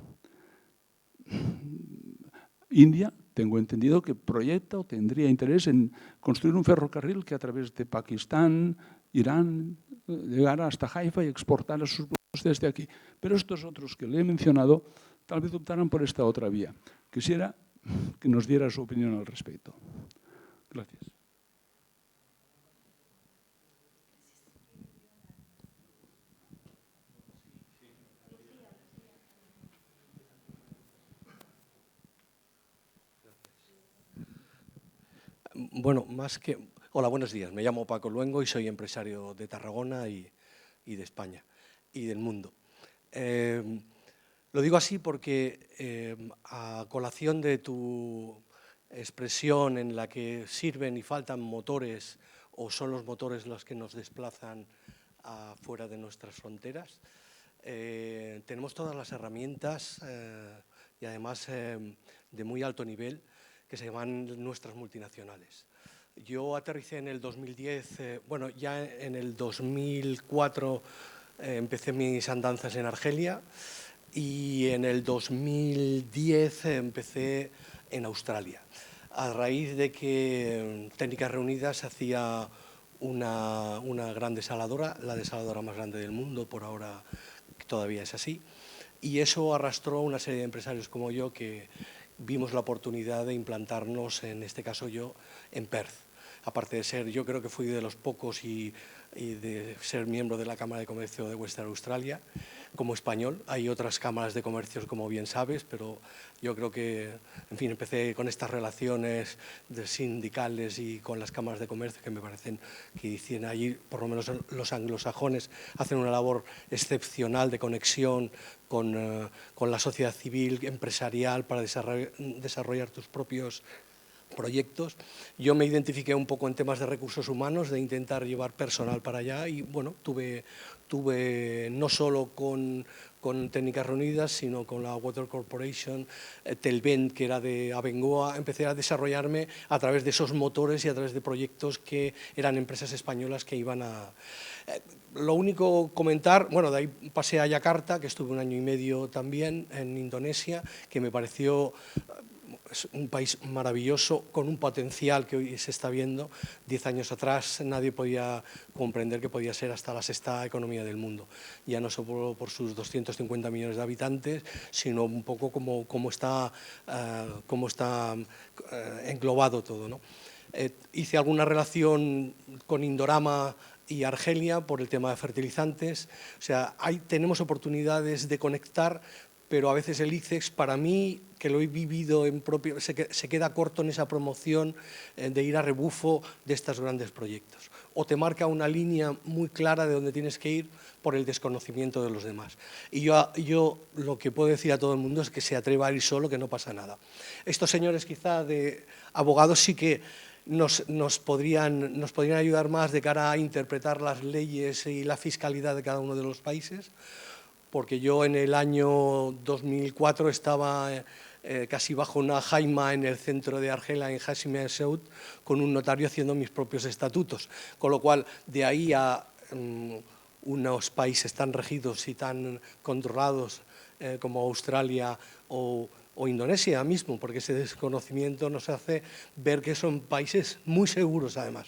India, tengo entendido que proyecta o tendría interés en construir un ferrocarril que a través de Pakistán, Irán, llegara hasta Haifa y exportara sus productos desde aquí. Pero estos otros que le he mencionado tal vez optaran por esta otra vía. Quisiera que nos diera su opinión al respecto. Gracias. Bueno, más que... Hola, buenos días. Me llamo Paco Luengo y soy empresario de Tarragona y de España y del mundo. Lo digo así porque a colación de tu expresión en la que sirven y faltan motores o son los motores los que nos desplazan fuera de nuestras fronteras, tenemos todas las herramientas y además de muy alto nivel que se llaman nuestras multinacionales. Yo aterricé en el 2010, bueno, ya en el 2004 empecé mis andanzas en Argelia y en el 2010 empecé en Australia, a raíz de que Técnicas Reunidas hacía una gran desaladora, la desaladora más grande del mundo, por ahora todavía es así, y eso arrastró a una serie de empresarios como yo que vimos la oportunidad de implantarnos, en este caso yo, en Perth. Aparte de ser, yo creo que fui de los pocos y de ser miembro de la Cámara de Comercio de Western Australia, como español. Hay otras cámaras de comercios, como bien sabes, pero yo creo que, en fin, empecé con estas relaciones sindicales y con las cámaras de comercio que me parecen que hicieron allí, por lo menos los anglosajones, hacen una labor excepcional de conexión con la sociedad civil, empresarial, para desarrollar tus propios proyectos. Yo me identifiqué un poco en temas de recursos humanos, de intentar llevar personal para allá y bueno, tuve no solo con Técnicas Reunidas, sino con la Water Corporation, Telvent, que era de Abengoa, empecé a desarrollarme a través de esos motores y a través de proyectos que eran empresas españolas que iban a... Lo único comentar, bueno, de ahí pasé a Yakarta, que estuve 1 año y medio también en Indonesia, que me pareció... Es un país maravilloso, con un potencial que hoy se está viendo. 10 años atrás nadie podía comprender que podía ser hasta la 6ª economía del mundo. Ya no solo por sus 250 millones de habitantes, sino un poco cómo está englobado todo, ¿no? Hice alguna relación con Indorama y Argelia por el tema de fertilizantes. O sea, tenemos oportunidades de conectar, pero a veces el ICEX, para mí, que lo he vivido en propio, se queda corto en esa promoción de ir a rebufo de estos grandes proyectos. O te marca una línea muy clara de dónde tienes que ir por el desconocimiento de los demás. Y yo lo que puedo decir a todo el mundo es que se atreva a ir solo, que no pasa nada. Estos señores quizá de abogados sí que nos podrían ayudar más de cara a interpretar las leyes y la fiscalidad de cada uno de los países, porque yo en el año 2004 estaba casi bajo una jaima en el centro de Argelia, en Hassim El Saud, con un notario haciendo mis propios estatutos, con lo cual de ahí a unos países tan regidos y tan controlados como Australia o Indonesia mismo, porque ese desconocimiento nos hace ver que son países muy seguros además.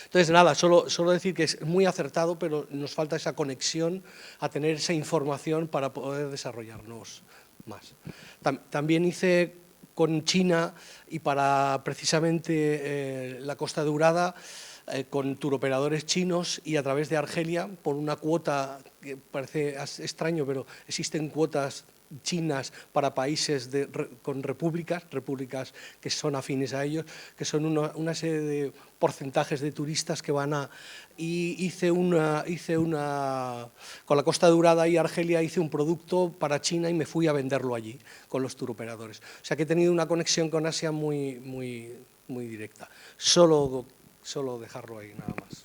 Entonces, nada, solo decir que es muy acertado, pero nos falta esa conexión, a tener esa información para poder desarrollarnos más. También hice con China y para precisamente la Costa Dorada, con turoperadores chinos y a través de Argelia, por una cuota que parece extraño, pero existen cuotas chinas para países con repúblicas que son afines a ellos, que son una serie de porcentajes de turistas que van a... Y con la Costa Dorada y Argelia hice un producto para China y me fui a venderlo allí con los turoperadores. O sea que he tenido una conexión con Asia muy directa. Solo dejarlo ahí, nada más.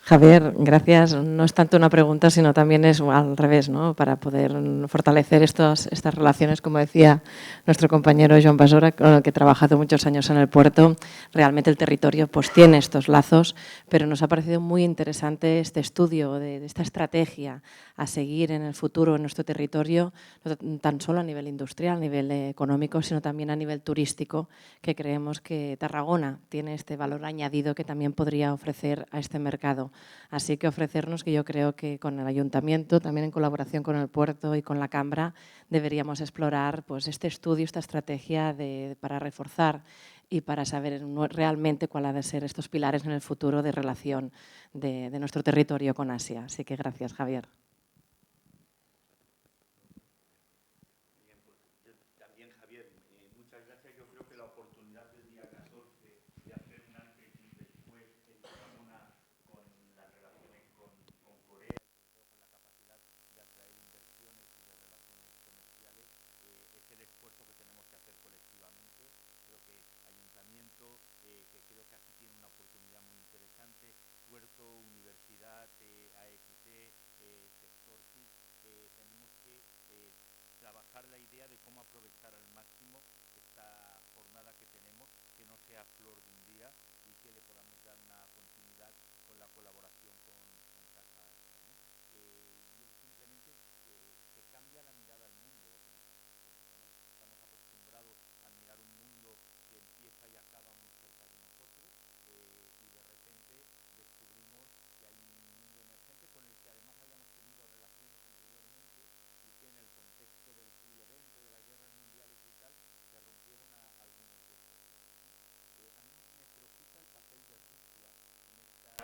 Javier, gracias. No es tanto una pregunta, sino también es al revés, ¿no? Para poder fortalecer estas relaciones, como decía nuestro compañero Joan Basora, con el que he trabajado muchos años en el puerto. Realmente el territorio pues, tiene estos lazos, pero nos ha parecido muy interesante este estudio de esta estrategia a seguir en el futuro en nuestro territorio, no tan solo a nivel industrial, a nivel económico, sino también a nivel turístico, que creemos que Tarragona tiene este valor añadido que también podría ofrecer a este mercado. Así que ofrecernos que yo creo que con el Ayuntamiento, también en colaboración con el puerto y con la Cámara, deberíamos explorar pues, este estudio, esta estrategia para reforzar y para saber realmente cuál ha de ser estos pilares en el futuro de relación de nuestro territorio con Asia. Así que gracias, Javier. También, Javier, muchas gracias. Yo creo que la oportunidad del día 14 de hacer un antes y un después en Tarragona con las relaciones con Corea, con la capacidad de hacer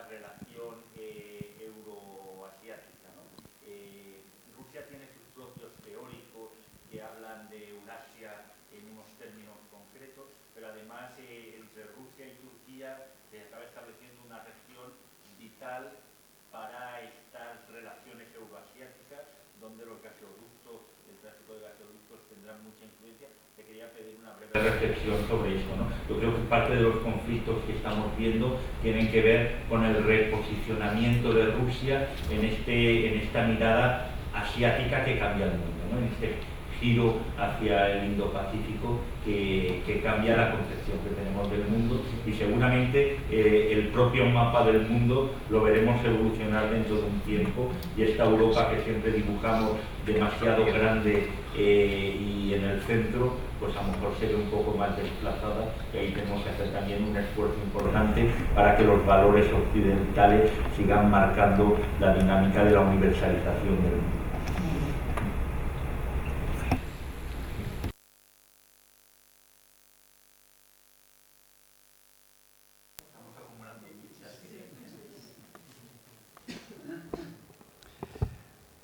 esta relación euroasiática, ¿no? Rusia tiene sus propios teóricos que hablan de Eurasia en unos términos concretos, pero además entre Rusia y Turquía se acaba estableciendo una región vital para estas relaciones euroasiáticas, donde los gasoductos, el tráfico de gasoductos tendrán mucha influencia. Te quería pedir una breve reflexión sobre esto, ¿no? Yo creo que parte de los conflictos que estamos viendo tienen que ver con el reposicionamiento de Rusia en esta mirada asiática que cambia el mundo, ¿no? En este giro hacia el Indo-Pacífico que cambia la concepción que tenemos del mundo, y seguramente el propio mapa del mundo lo veremos evolucionar dentro de un tiempo, y esta Europa que siempre dibujamos demasiado grande y en el centro, pues a lo mejor se ve un poco más desplazada, y ahí tenemos que hacer también un esfuerzo importante para que los valores occidentales sigan marcando la dinámica de la universalización del mundo.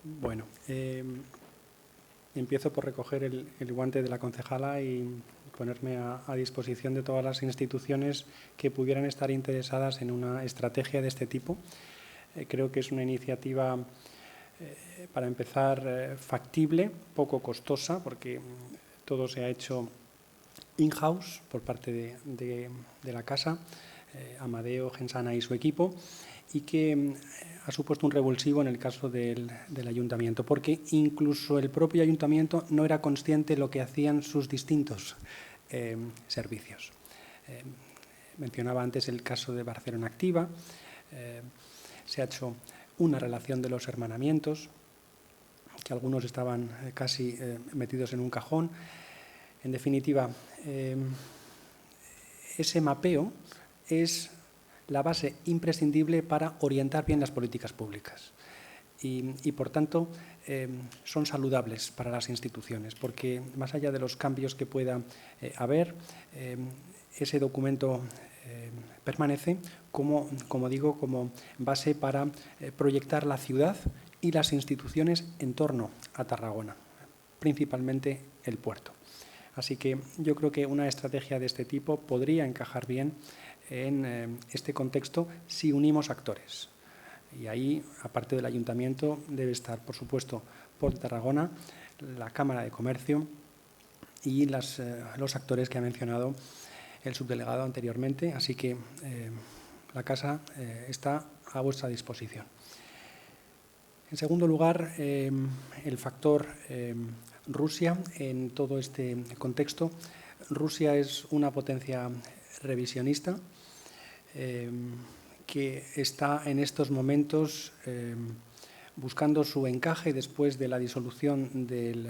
Bueno, empiezo por recoger el guante de la concejala y ponerme a disposición de todas las instituciones que pudieran estar interesadas en una estrategia de este tipo. Creo que es una iniciativa, para empezar, factible, poco costosa, porque todo se ha hecho in-house por parte de la casa, Amadeo, Gensana y su equipo, y que ha supuesto un revulsivo en el caso del ayuntamiento, porque incluso el propio ayuntamiento no era consciente de lo que hacían sus distintos servicios. Mencionaba antes el caso de Barcelona Activa, se ha hecho una relación de los hermanamientos, que algunos estaban casi metidos en un cajón. En definitiva, ese mapeo es la base imprescindible para orientar bien las políticas públicas y por tanto, son saludables para las instituciones, porque más allá de los cambios que pueda haber, ese documento permanece como digo, como base para proyectar la ciudad y las instituciones en torno a Tarragona, principalmente el puerto. Así que yo creo que una estrategia de este tipo podría encajar bien en este contexto si unimos actores. Y ahí, aparte del ayuntamiento, debe estar, por supuesto, Port de Tarragona, la Cámara de Comercio y los actores que ha mencionado el subdelegado anteriormente. Así que la casa está a vuestra disposición. En segundo lugar, el factor Rusia en todo este contexto. Rusia es una potencia revisionista que está en estos momentos buscando su encaje después de la disolución del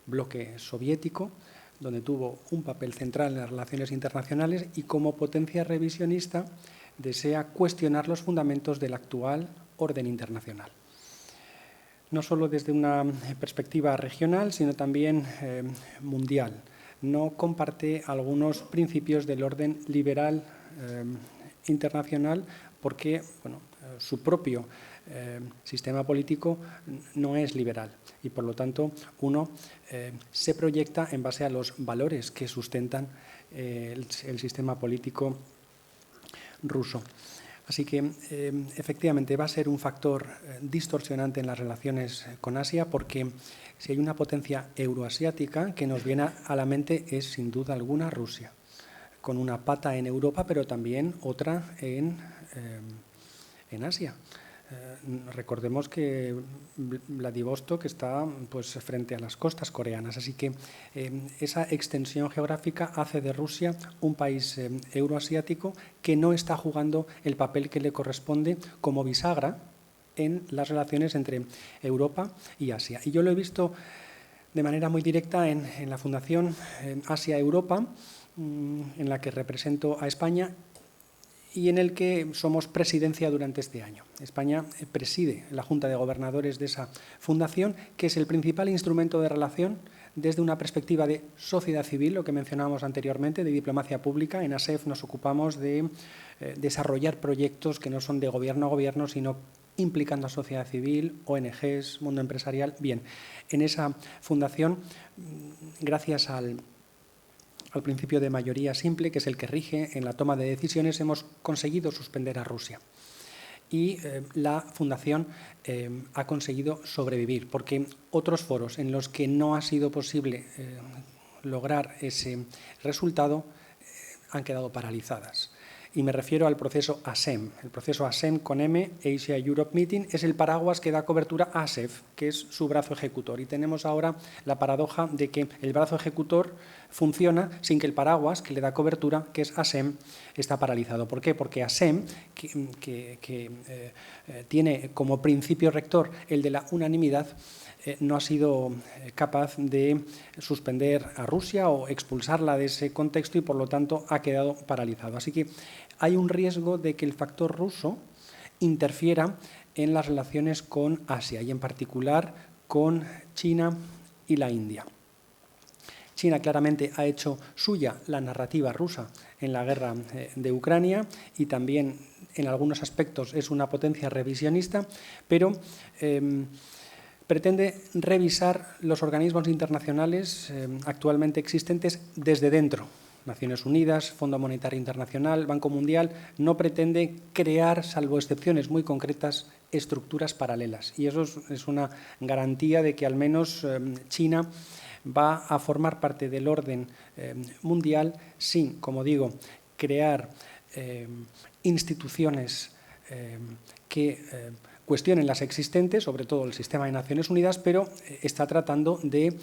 bloque soviético, donde tuvo un papel central en las relaciones internacionales, y como potencia revisionista desea cuestionar los fundamentos del actual orden internacional. No solo desde una perspectiva regional, sino también mundial. No comparte algunos principios del orden liberal internacional porque su propio sistema político no es liberal y, por lo tanto, uno se proyecta en base a los valores que sustentan el sistema político ruso. Así que, efectivamente, va a ser un factor distorsionante en las relaciones con Asia, porque si hay una potencia euroasiática que nos viene a la mente es, sin duda alguna, Rusia, con una pata en Europa, pero también otra en Asia. Recordemos que Vladivostok está frente a las costas coreanas, así que esa extensión geográfica hace de Rusia un país euroasiático que no está jugando el papel que le corresponde como bisagra en las relaciones entre Europa y Asia. Y yo lo he visto de manera muy directa en la Fundación Asia-Europa, en la que represento a España y en el que somos presidencia durante este año. España preside la Junta de Gobernadores de esa fundación, que es el principal instrumento de relación desde una perspectiva de sociedad civil, lo que mencionábamos anteriormente, de diplomacia pública. En ASEF nos ocupamos de desarrollar proyectos que no son de gobierno a gobierno, sino implicando a sociedad civil, ONGs, mundo empresarial. Bien, en esa fundación, gracias al principio de mayoría simple, que es el que rige en la toma de decisiones, hemos conseguido suspender a Rusia. Y la fundación ha conseguido sobrevivir, porque otros foros en los que no ha sido posible lograr ese resultado han quedado paralizadas. Y me refiero al proceso ASEM. El proceso ASEM con M, Asia Europe Meeting, es el paraguas que da cobertura a ASEF, que es su brazo ejecutor. Y tenemos ahora la paradoja de que el brazo ejecutor funciona sin que el paraguas que le da cobertura, que es ASEM, está paralizado. ¿Por qué? Porque ASEM, que tiene como principio rector el de la unanimidad, no ha sido capaz de suspender a Rusia o expulsarla de ese contexto y, por lo tanto, ha quedado paralizado. Así que hay un riesgo de que el factor ruso interfiera en las relaciones con Asia y, en particular, con China y la India. China claramente ha hecho suya la narrativa rusa en la guerra de Ucrania y también, en algunos aspectos, es una potencia revisionista, pero pretende revisar los organismos internacionales actualmente existentes desde dentro. Naciones Unidas, Fondo Monetario Internacional, Banco Mundial, no pretende crear, salvo excepciones muy concretas, estructuras paralelas. Y eso es una garantía de que al menos China va a formar parte del orden mundial sin, como digo, crear instituciones que cuestionen las existentes, sobre todo el sistema de Naciones Unidas, pero está tratando de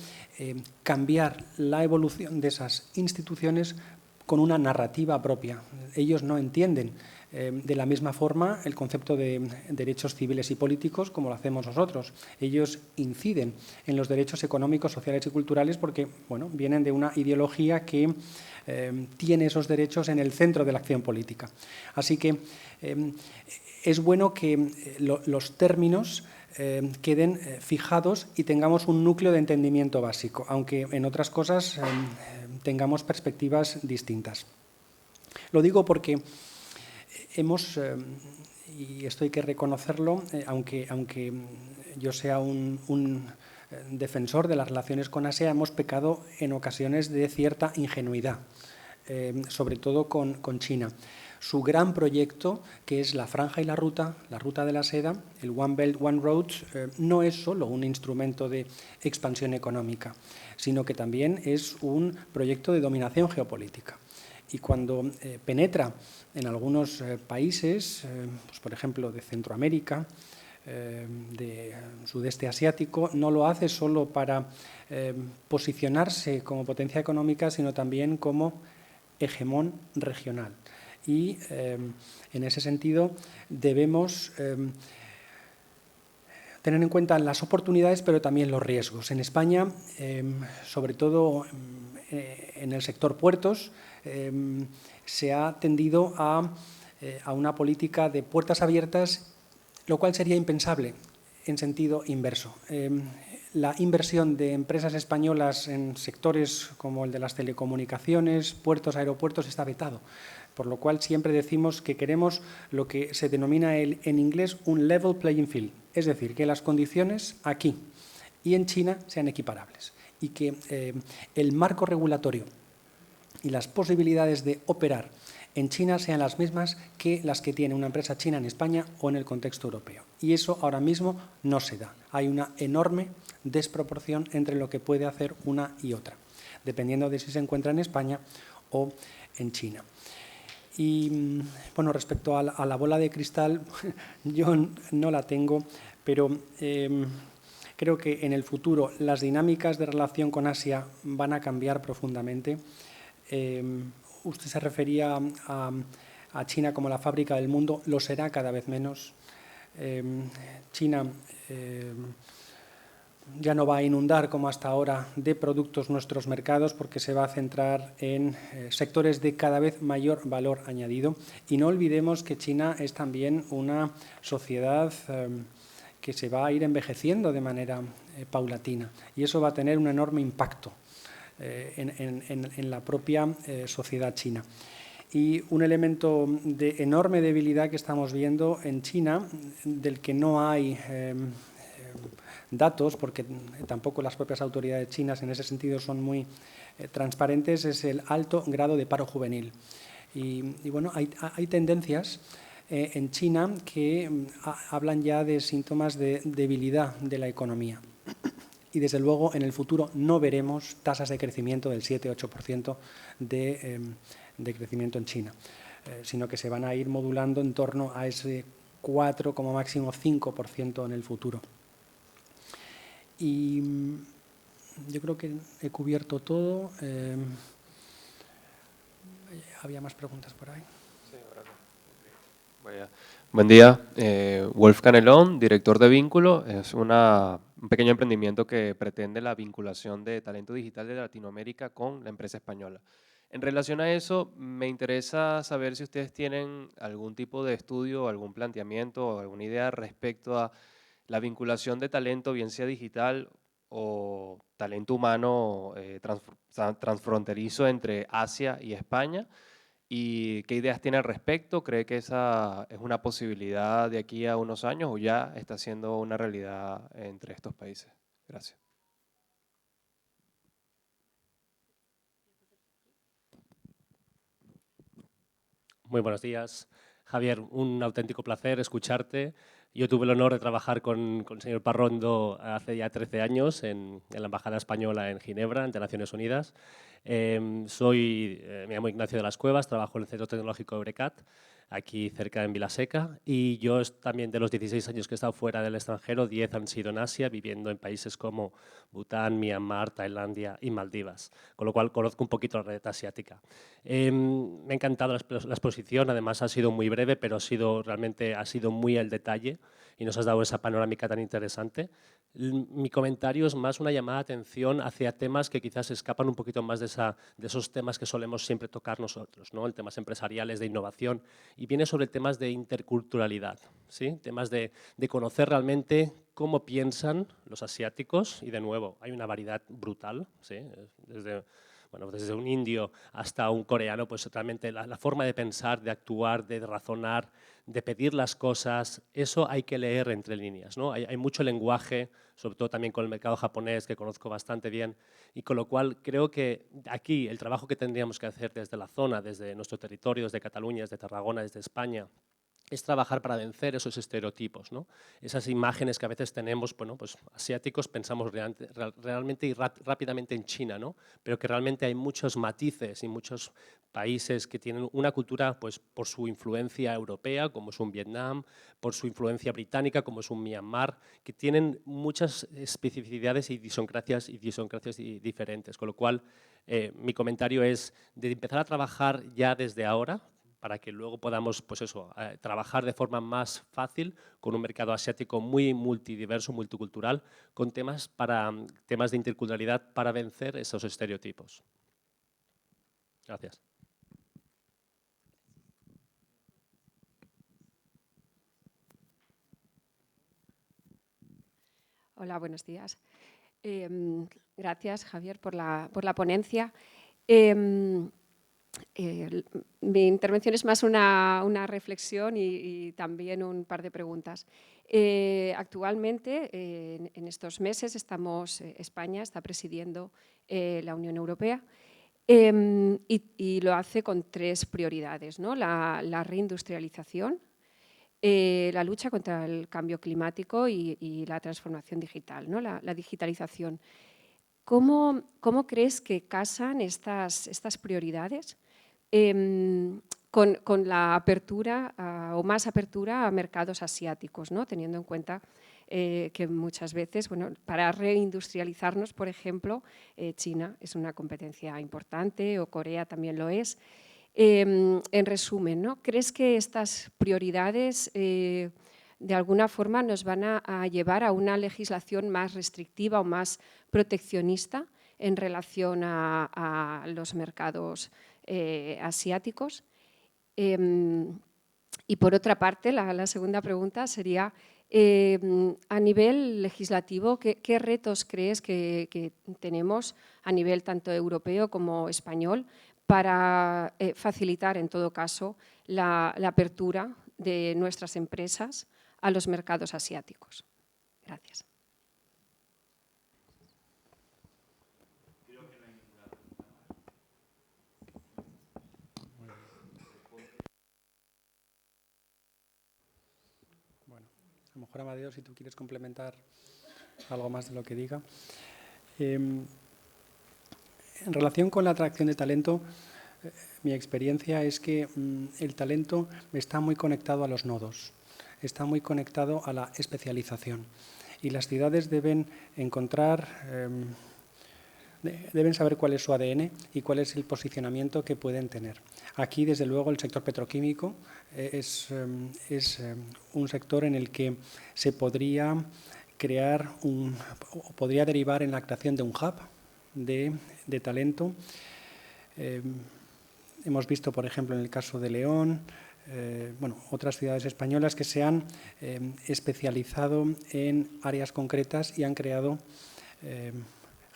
cambiar la evolución de esas instituciones con una narrativa propia. Ellos no entienden de la misma forma el concepto de derechos civiles y políticos como lo hacemos nosotros. Ellos inciden en los derechos económicos, sociales y culturales porque, bueno, vienen de una ideología que tiene esos derechos en el centro de la acción política. Así que es bueno que los términos queden fijados y tengamos un núcleo de entendimiento básico, aunque en otras cosas tengamos perspectivas distintas. Lo digo porque hemos, y esto hay que reconocerlo, aunque yo sea un defensor de las relaciones con Asia, hemos pecado en ocasiones de cierta ingenuidad, sobre todo con China. Su gran proyecto, que es la Franja y la Ruta de la Seda, el One Belt, One Road, no es solo un instrumento de expansión económica, sino que también es un proyecto de dominación geopolítica. Y cuando penetra en algunos países, pues por ejemplo de Centroamérica, de sudeste asiático, no lo hace solo para posicionarse como potencia económica, sino también como hegemón regional. Y en ese sentido debemos tener en cuenta las oportunidades, pero también los riesgos. En España, sobre todo en el sector puertos, se ha tendido a una política de puertas abiertas, lo cual sería impensable en sentido inverso. La inversión de empresas españolas en sectores como el de las telecomunicaciones, puertos, aeropuertos, está vetado. Por lo cual siempre decimos que queremos lo que se denomina en inglés un level playing field, es decir, que las condiciones aquí y en China sean equiparables y que el marco regulatorio y las posibilidades de operar en China sean las mismas que las que tiene una empresa china en España o en el contexto europeo. Y eso ahora mismo no se da. Hay una enorme desproporción entre lo que puede hacer una y otra, dependiendo de si se encuentra en España o en China. Y bueno, respecto a la bola de cristal, yo no la tengo, pero creo que en el futuro las dinámicas de relación con Asia van a cambiar profundamente. Usted se refería a China como la fábrica del mundo, lo será cada vez menos. China ya no va a inundar como hasta ahora de productos nuestros mercados porque se va a centrar en sectores de cada vez mayor valor añadido. Y no olvidemos que China es también una sociedad que se va a ir envejeciendo de manera paulatina, y eso va a tener un enorme impacto en la propia sociedad china. Y un elemento de enorme debilidad que estamos viendo en China, del que no hay datos, porque tampoco las propias autoridades chinas en ese sentido son muy transparentes, es el alto grado de paro juvenil. Y bueno, hay tendencias en China que hablan ya de síntomas de debilidad de la economía. Y desde luego en el futuro no veremos tasas de crecimiento del 7-8% de crecimiento en China, sino que se van a ir modulando en torno a ese 4, como máximo 5% en el futuro. Y yo creo que he cubierto todo. ¿Había más preguntas por ahí? Sí, gracias. Buen día, Wolf Canelón, director de Vínculo. Es un pequeño emprendimiento que pretende la vinculación de talento digital de Latinoamérica con la empresa española. En relación a eso, me interesa saber si ustedes tienen algún tipo de estudio, algún planteamiento o alguna idea respecto a la vinculación de talento, bien sea digital o talento humano transfronterizo entre Asia y España, y qué ideas tiene al respecto. ¿Cree que esa es una posibilidad de aquí a unos años o ya está siendo una realidad entre estos países? Gracias. Muy buenos días, Javier. Un auténtico placer escucharte. Yo tuve el honor de trabajar con el señor Parrondo hace ya 13 años en la Embajada Española en Ginebra, ante Naciones Unidas. Me llamo Ignacio de las Cuevas, trabajo en el Centro Tecnológico Eurecat, aquí cerca en Vilaseca, y yo también de los 16 años que he estado fuera del extranjero, 10 han sido en Asia, viviendo en países como Bután, Myanmar, Tailandia y Maldivas, con lo cual conozco un poquito la red asiática. Me ha encantado la exposición, además ha sido muy breve, pero realmente ha sido muy al detalle y nos has dado esa panorámica tan interesante. Mi comentario es más una llamada de atención hacia temas que quizás escapan un poquito más de esos temas que solemos siempre tocar nosotros, ¿no? El temas empresariales, de innovación, y viene sobre temas de interculturalidad, ¿sí? Temas de conocer realmente cómo piensan los asiáticos, y de nuevo, hay una variedad brutal, ¿sí? Desde un indio hasta un coreano, pues realmente la forma de pensar, de actuar, de razonar, de pedir las cosas, eso hay que leer entre líneas, ¿no? Hay mucho lenguaje, sobre todo también con el mercado japonés, que conozco bastante bien, y con lo cual creo que aquí el trabajo que tendríamos que hacer desde la zona, desde nuestro territorio, desde Cataluña, desde Tarragona, desde España, es trabajar para vencer esos estereotipos, ¿no? Esas imágenes que a veces tenemos, bueno, pues asiáticos, pensamos realmente y rápidamente en China, ¿no? Pero que realmente hay muchos matices y muchos países que tienen una cultura, pues, por su influencia europea, como es un Vietnam, por su influencia británica, como es un Myanmar, que tienen muchas especificidades y idiosincrasias diferentes. Con lo cual, mi comentario es de empezar a trabajar ya desde ahora, para que luego podamos, pues eso, trabajar de forma más fácil con un mercado asiático muy multidiverso, multicultural, con temas de interculturalidad para vencer esos estereotipos. Gracias. Hola, buenos días. Gracias, Javier, por la ponencia. Mi intervención es más una reflexión y también un par de preguntas. Actualmente, en estos meses, España está presidiendo la Unión Europea y lo hace con 3 prioridades, ¿no? La reindustrialización, la lucha contra el cambio climático y la transformación digital, ¿no? La digitalización. ¿Cómo crees que casan estas prioridades con la apertura o más apertura a mercados asiáticos, ¿no? Teniendo en cuenta que muchas veces, bueno, para reindustrializarnos, por ejemplo, China es una competencia importante o Corea también lo es. En resumen, ¿no? ¿Crees que estas prioridades de alguna forma nos van a llevar a una legislación más restrictiva o más proteccionista en relación a los mercados asiáticos? Y por otra parte, la segunda pregunta sería A nivel legislativo, ¿qué retos crees que tenemos a nivel tanto europeo como español para facilitar, en todo caso, la apertura de nuestras empresas a los mercados asiáticos? Gracias. A lo mejor, Amadeo, si tú quieres complementar algo más de lo que diga. En relación con la atracción de talento, mi experiencia es que el talento está muy conectado a los nodos, está muy conectado a la especialización. Y las ciudades deben encontrar, deben saber cuál es su ADN y cuál es el posicionamiento que pueden tener. Aquí, desde luego, el sector petroquímico es un sector en el que se podría crear podría derivar en la creación de un hub de talento. Hemos visto, por ejemplo, en el caso de León, otras ciudades españolas que se han especializado en áreas concretas y han creado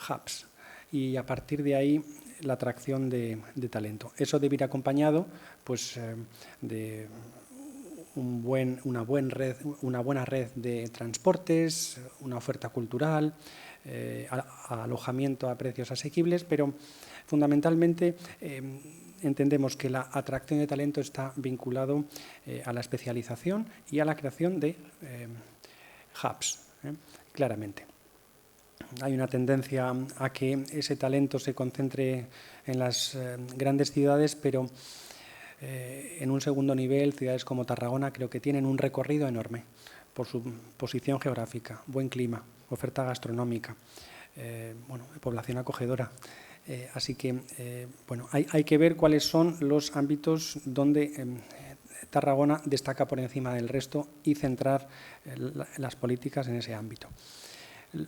hubs. Y a partir de ahí la atracción de talento. Eso debe ir acompañado pues, de una buena red de transportes, una oferta cultural, alojamiento a precios asequibles, pero fundamentalmente entendemos que la atracción de talento está vinculado a la especialización y a la creación de hubs, claramente. Hay una tendencia a que ese talento se concentre en las grandes ciudades, pero en un segundo nivel, ciudades como Tarragona creo que tienen un recorrido enorme por su posición geográfica, buen clima, oferta gastronómica, población acogedora. Así que hay que ver cuáles son los ámbitos donde Tarragona destaca por encima del resto y centrar las políticas en ese ámbito.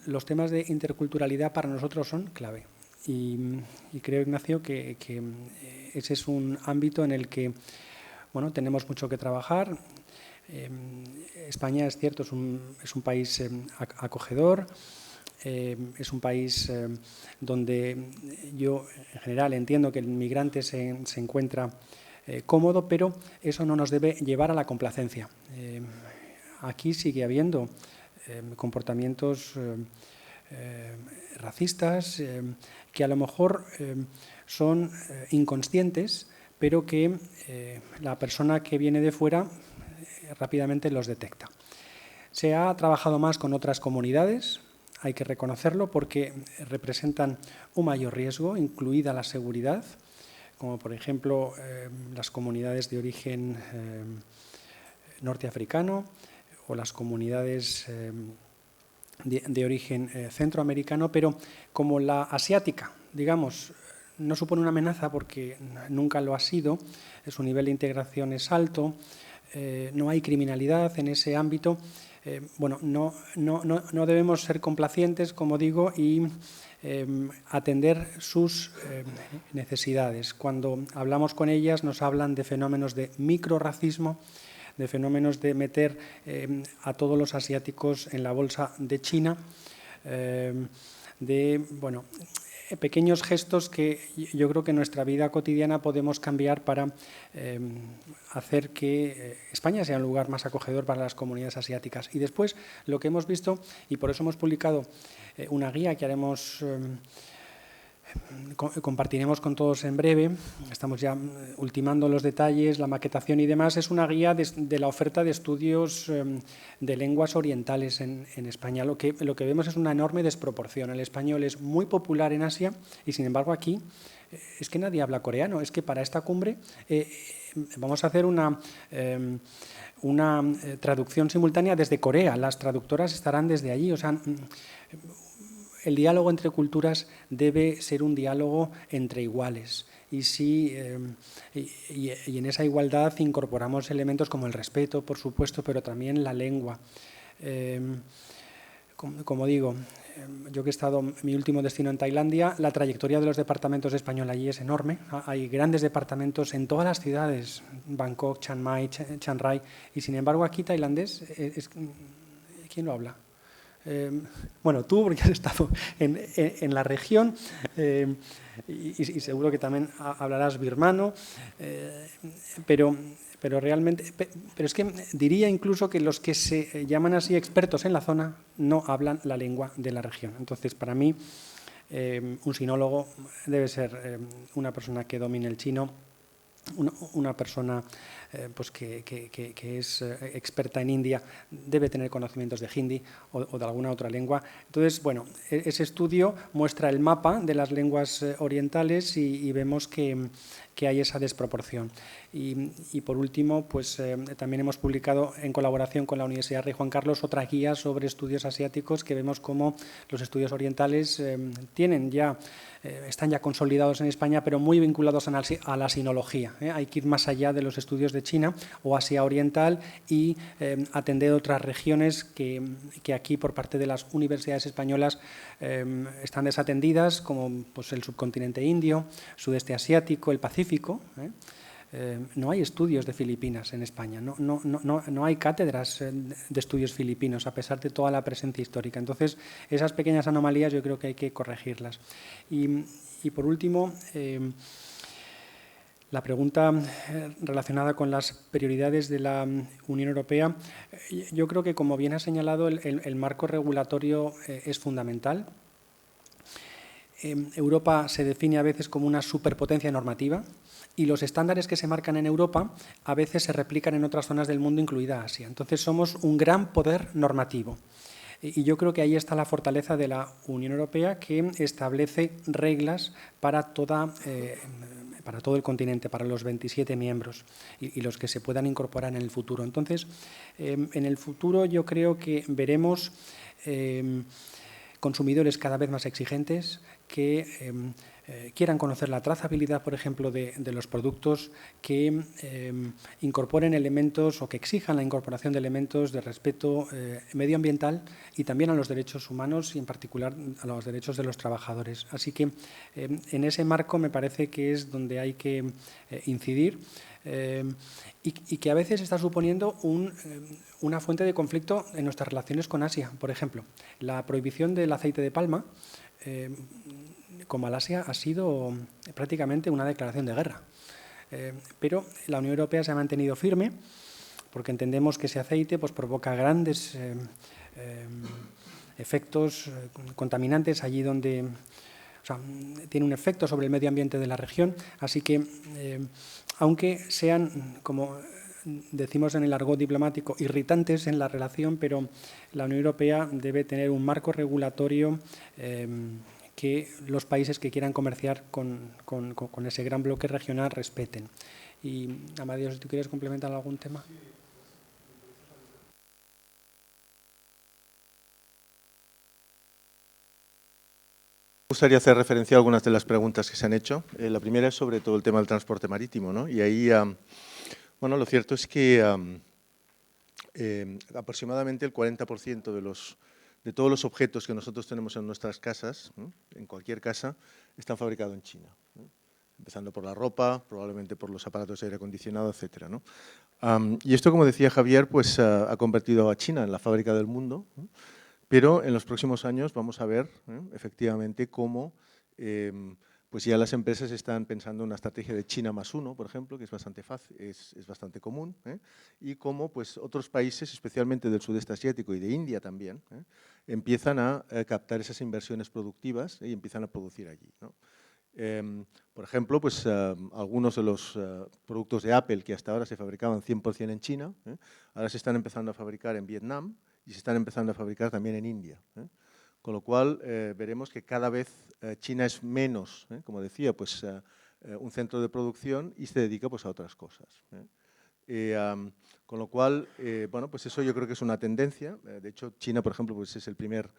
Los temas de interculturalidad para nosotros son clave y creo, Ignacio, que ese es un ámbito en el que tenemos mucho que trabajar. España, es cierto, es un país acogedor, es un país donde yo en general entiendo que el migrante se encuentra cómodo, pero eso no nos debe llevar a la complacencia. Aquí sigue habiendo comportamientos racistas que a lo mejor son inconscientes, pero que la persona que viene de fuera rápidamente los detecta. Se ha trabajado más con otras comunidades, hay que reconocerlo, porque representan un mayor riesgo, incluida la seguridad, como por ejemplo las comunidades de origen norteafricano, o las comunidades de origen centroamericano, pero como la asiática, digamos, no supone una amenaza porque nunca lo ha sido, su nivel de integración es alto, no hay criminalidad en ese ámbito, no debemos ser complacientes, como digo, y atender sus necesidades. Cuando hablamos con ellas nos hablan de fenómenos de microrracismo, de fenómenos de meter a todos los asiáticos en la bolsa de China, pequeños gestos que yo creo que en nuestra vida cotidiana podemos cambiar para hacer que España sea un lugar más acogedor para las comunidades asiáticas. Y después, lo que hemos visto, y por eso hemos publicado una guía que compartiremos con todos en breve, estamos ya ultimando los detalles, la maquetación y demás, es una guía de la oferta de estudios de lenguas orientales en España. Lo que vemos es una enorme desproporción. El español es muy popular en Asia y, sin embargo, aquí es que nadie habla coreano. Es que para esta cumbre vamos a hacer una traducción simultánea desde Corea. Las traductoras estarán desde allí. O sea, el diálogo entre culturas debe ser un diálogo entre iguales y en esa igualdad incorporamos elementos como el respeto, por supuesto, pero también la lengua. Como digo, yo que he estado mi último destino en Tailandia, la trayectoria de los departamentos españoles allí es enorme. Hay grandes departamentos en todas las ciudades, Bangkok, Chiang Mai, Chiang Rai, y sin embargo aquí tailandés ¿Quién lo habla? Bueno, tú, porque has estado en la región y seguro que también hablarás birmano, pero realmente, pero es que diría incluso que los que se llaman así expertos en la zona no hablan la lengua de la región. Entonces, para mí, un sinólogo debe ser una persona que domine el chino, una persona pues que es experta en India, debe tener conocimientos de hindi o de alguna otra lengua. Entonces, bueno, ese estudio muestra el mapa de las lenguas orientales y vemos que hay esa desproporción. Y por último, pues también hemos publicado en colaboración con la Universidad Rey Juan Carlos otra guía sobre estudios asiáticos que vemos cómo los estudios orientales están ya consolidados en España, pero muy vinculados a la sinología. Hay que ir más allá de los estudios de China o Asia Oriental y atender otras regiones que aquí por parte de las universidades españolas están desatendidas, como pues, el subcontinente indio, sudeste asiático, el Pacífico. No hay estudios de Filipinas en España, no hay cátedras de estudios filipinos, a pesar de toda la presencia histórica. Entonces, esas pequeñas anomalías yo creo que hay que corregirlas. Y por último, la pregunta relacionada con las prioridades de la Unión Europea, yo creo que, como bien ha señalado, el marco regulatorio es fundamental. Europa se define a veces como una superpotencia normativa y los estándares que se marcan en Europa a veces se replican en otras zonas del mundo, incluida Asia. Entonces somos un gran poder normativo. Y yo creo que ahí está la fortaleza de la Unión Europea, que establece reglas para todo el continente, para los 27 miembros y los que se puedan incorporar en el futuro. Entonces, en el futuro yo creo que veremos consumidores cada vez más exigentes que quieran conocer la trazabilidad, por ejemplo, de los productos, que incorporen elementos o que exijan la incorporación de elementos de respeto medioambiental y también a los derechos humanos y en particular a los derechos de los trabajadores. Así que en ese marco me parece que es donde hay que incidir y que a veces está suponiendo una fuente de conflicto en nuestras relaciones con Asia. Por ejemplo, la prohibición del aceite de palma con Malasia ha sido prácticamente una declaración de guerra. Pero la Unión Europea se ha mantenido firme porque entendemos que ese aceite pues, provoca grandes efectos contaminantes allí donde tiene un efecto sobre el medio ambiente de la región. Así que, aunque sean, como decimos en el argot diplomático, irritantes en la relación, pero la Unión Europea debe tener un marco regulatorio que los países que quieran comerciar con ese gran bloque regional respeten. Y, Amadeo, si tú quieres complementar algún tema. Me gustaría hacer referencia a algunas de las preguntas que se han hecho. La primera es sobre todo el tema del transporte marítimo, ¿no? Y ahí, bueno, lo cierto es que aproximadamente el 40% de todos los objetos que nosotros tenemos en nuestras casas, ¿no? En cualquier casa, están fabricados en China, ¿no? Empezando por la ropa, probablemente por los aparatos de aire acondicionado, etcétera, ¿no? Y esto, como decía Javier, pues ha convertido a China en la fábrica del mundo, ¿no? Pero en los próximos años vamos a ver efectivamente cómo pues ya las empresas están pensando en una estrategia de China más uno, por ejemplo, que es bastante fácil, es bastante común, y cómo pues, otros países, especialmente del sudeste asiático y de India también, empiezan a captar esas inversiones productivas y empiezan a producir allí, ¿no? Por ejemplo, pues, algunos de los productos de Apple que hasta ahora se fabricaban 100% en China, ahora se están empezando a fabricar en Vietnam y se están empezando a fabricar también en India. Con lo cual, veremos que cada vez China es menos, como decía, pues, un centro de producción y se dedica pues, a otras cosas. Con lo cual, bueno, pues eso yo creo que es una tendencia. De hecho, China, por ejemplo, pues es el primer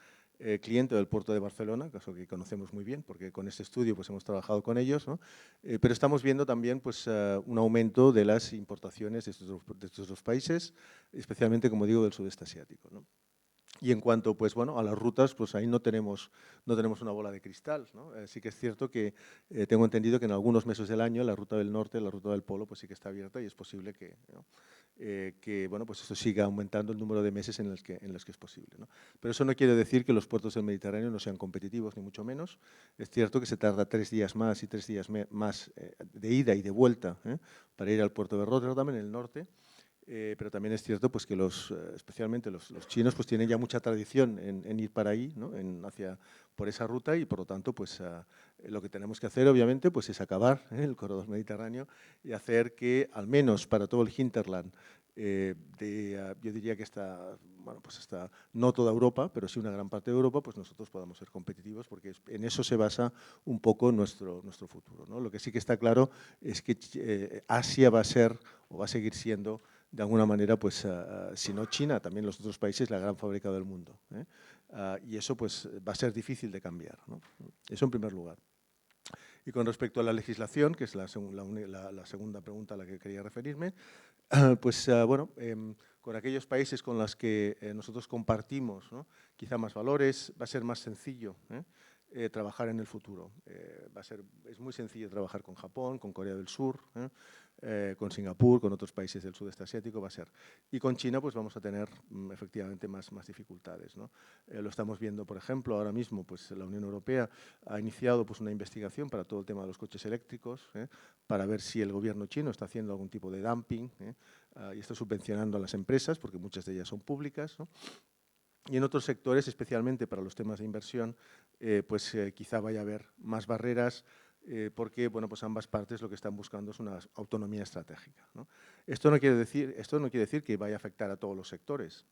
cliente del puerto de Barcelona, caso que conocemos muy bien, porque con este estudio pues, hemos trabajado con ellos, ¿no? Pero estamos viendo también pues, un aumento de las importaciones de estos dos países, especialmente, como digo, del sudeste asiático, ¿no? Y en cuanto pues, bueno, a las rutas, pues ahí no tenemos una bola de cristal, ¿no? Sí que es cierto que tengo entendido que en algunos meses del año la ruta del norte, la ruta del polo, pues sí que está abierta y es posible que, ¿no? que bueno, pues esto siga aumentando el número de meses en los que es posible, ¿no? Pero eso no quiere decir que los puertos del Mediterráneo no sean competitivos, ni mucho menos. Es cierto que se tarda 3 días más y 3 días más de ida y de vuelta para ir al puerto de Rotterdam en el norte. Pero también es cierto pues, que especialmente los chinos pues, tienen ya mucha tradición en ir para ahí, ¿no? Por esa ruta, y por lo tanto pues, lo que tenemos que hacer obviamente pues, es acabar el corredor mediterráneo y hacer que al menos para todo el hinterland, yo diría que hasta no toda Europa, pero sí una gran parte de Europa, pues nosotros podamos ser competitivos, porque en eso se basa un poco nuestro futuro, ¿no? Lo que sí que está claro es que Asia va a ser o va a seguir siendo de alguna manera, pues, si no China, también los otros países, la gran fábrica del mundo. Y eso pues, va a ser difícil de cambiar, ¿no? Eso en primer lugar. Y con respecto a la legislación, que es la segunda pregunta a la que quería referirme, pues bueno, con aquellos países con los que nosotros compartimos, ¿no? Quizá más valores, va a ser más sencillo trabajar en el futuro. Es muy sencillo trabajar con Japón, con Corea del Sur, con Singapur, con otros países del sudeste asiático, va a ser. Y con China pues vamos a tener efectivamente más dificultades, ¿no? Lo estamos viendo, por ejemplo, ahora mismo pues la Unión Europea ha iniciado pues una investigación para todo el tema de los coches eléctricos, para ver si el gobierno chino está haciendo algún tipo de dumping y está subvencionando a las empresas, porque muchas de ellas son públicas, ¿no? Y en otros sectores, especialmente para los temas de inversión, pues quizá vaya a haber más barreras, porque bueno, pues ambas partes lo que están buscando es una autonomía estratégica, ¿no? Esto no quiere decir que vaya a afectar a todos los sectores.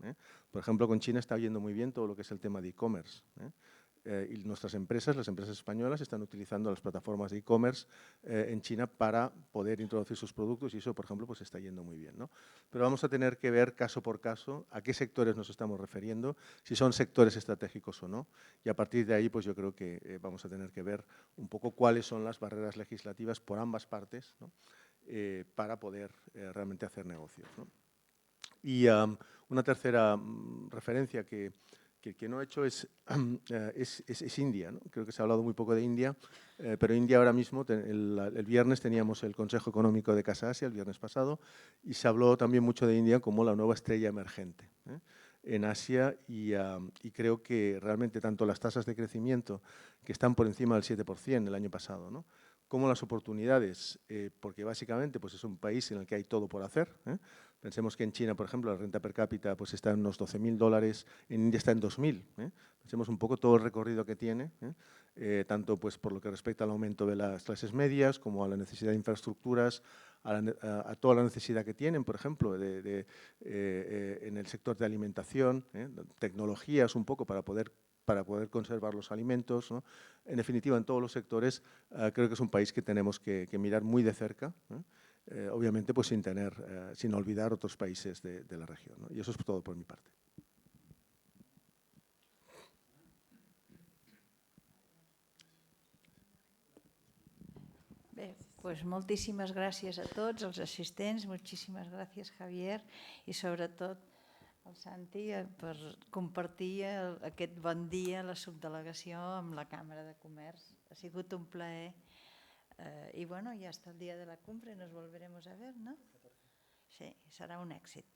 Por ejemplo, con China está yendo muy bien todo lo que es el tema de e-commerce. Y nuestras empresas, las empresas españolas, están utilizando las plataformas de e-commerce en China para poder introducir sus productos, y eso, por ejemplo, pues está yendo muy bien, ¿no? Pero vamos a tener que ver caso por caso a qué sectores nos estamos refiriendo, si son sectores estratégicos o no, y a partir de ahí pues yo creo que vamos a tener que ver un poco cuáles son las barreras legislativas por ambas partes, ¿no? Para poder realmente hacer negocios, ¿no? Y una tercera referencia que no he hecho es India, ¿no? Creo que se ha hablado muy poco de India, pero India ahora mismo, el viernes teníamos el Consejo Económico de Casa Asia, el viernes pasado, y se habló también mucho de India como la nueva estrella emergente en Asia, y creo que realmente tanto las tasas de crecimiento, que están por encima del 7% el año pasado, ¿no?, como las oportunidades, porque básicamente pues es un país en el que hay todo por hacer. Pensemos que en China, por ejemplo, la renta per cápita pues está en unos $12.000, en India está en 2.000. Pensemos un poco todo el recorrido que tiene, tanto pues por lo que respecta al aumento de las clases medias, como a la necesidad de infraestructuras, a toda la necesidad que tienen, por ejemplo, en el sector de alimentación, tecnologías un poco para poder conservar los alimentos, ¿no? En definitiva, en todos los sectores, creo que es un país que tenemos que mirar muy de cerca, obviamente pues sin olvidar otros países de la región, ¿no? Y eso es todo por mi parte. Bé, doncs moltíssimes gràcies a tots els assistents, moltíssimes gràcies Javier, i sobretot al Santi per compartir aquest bon dia a la subdelegació amb la Càmera de Comerç. Ha sigut un plaer. Y bueno, ya hasta el día de la cumbre nos volveremos a ver, ¿no? Sí, será un éxito.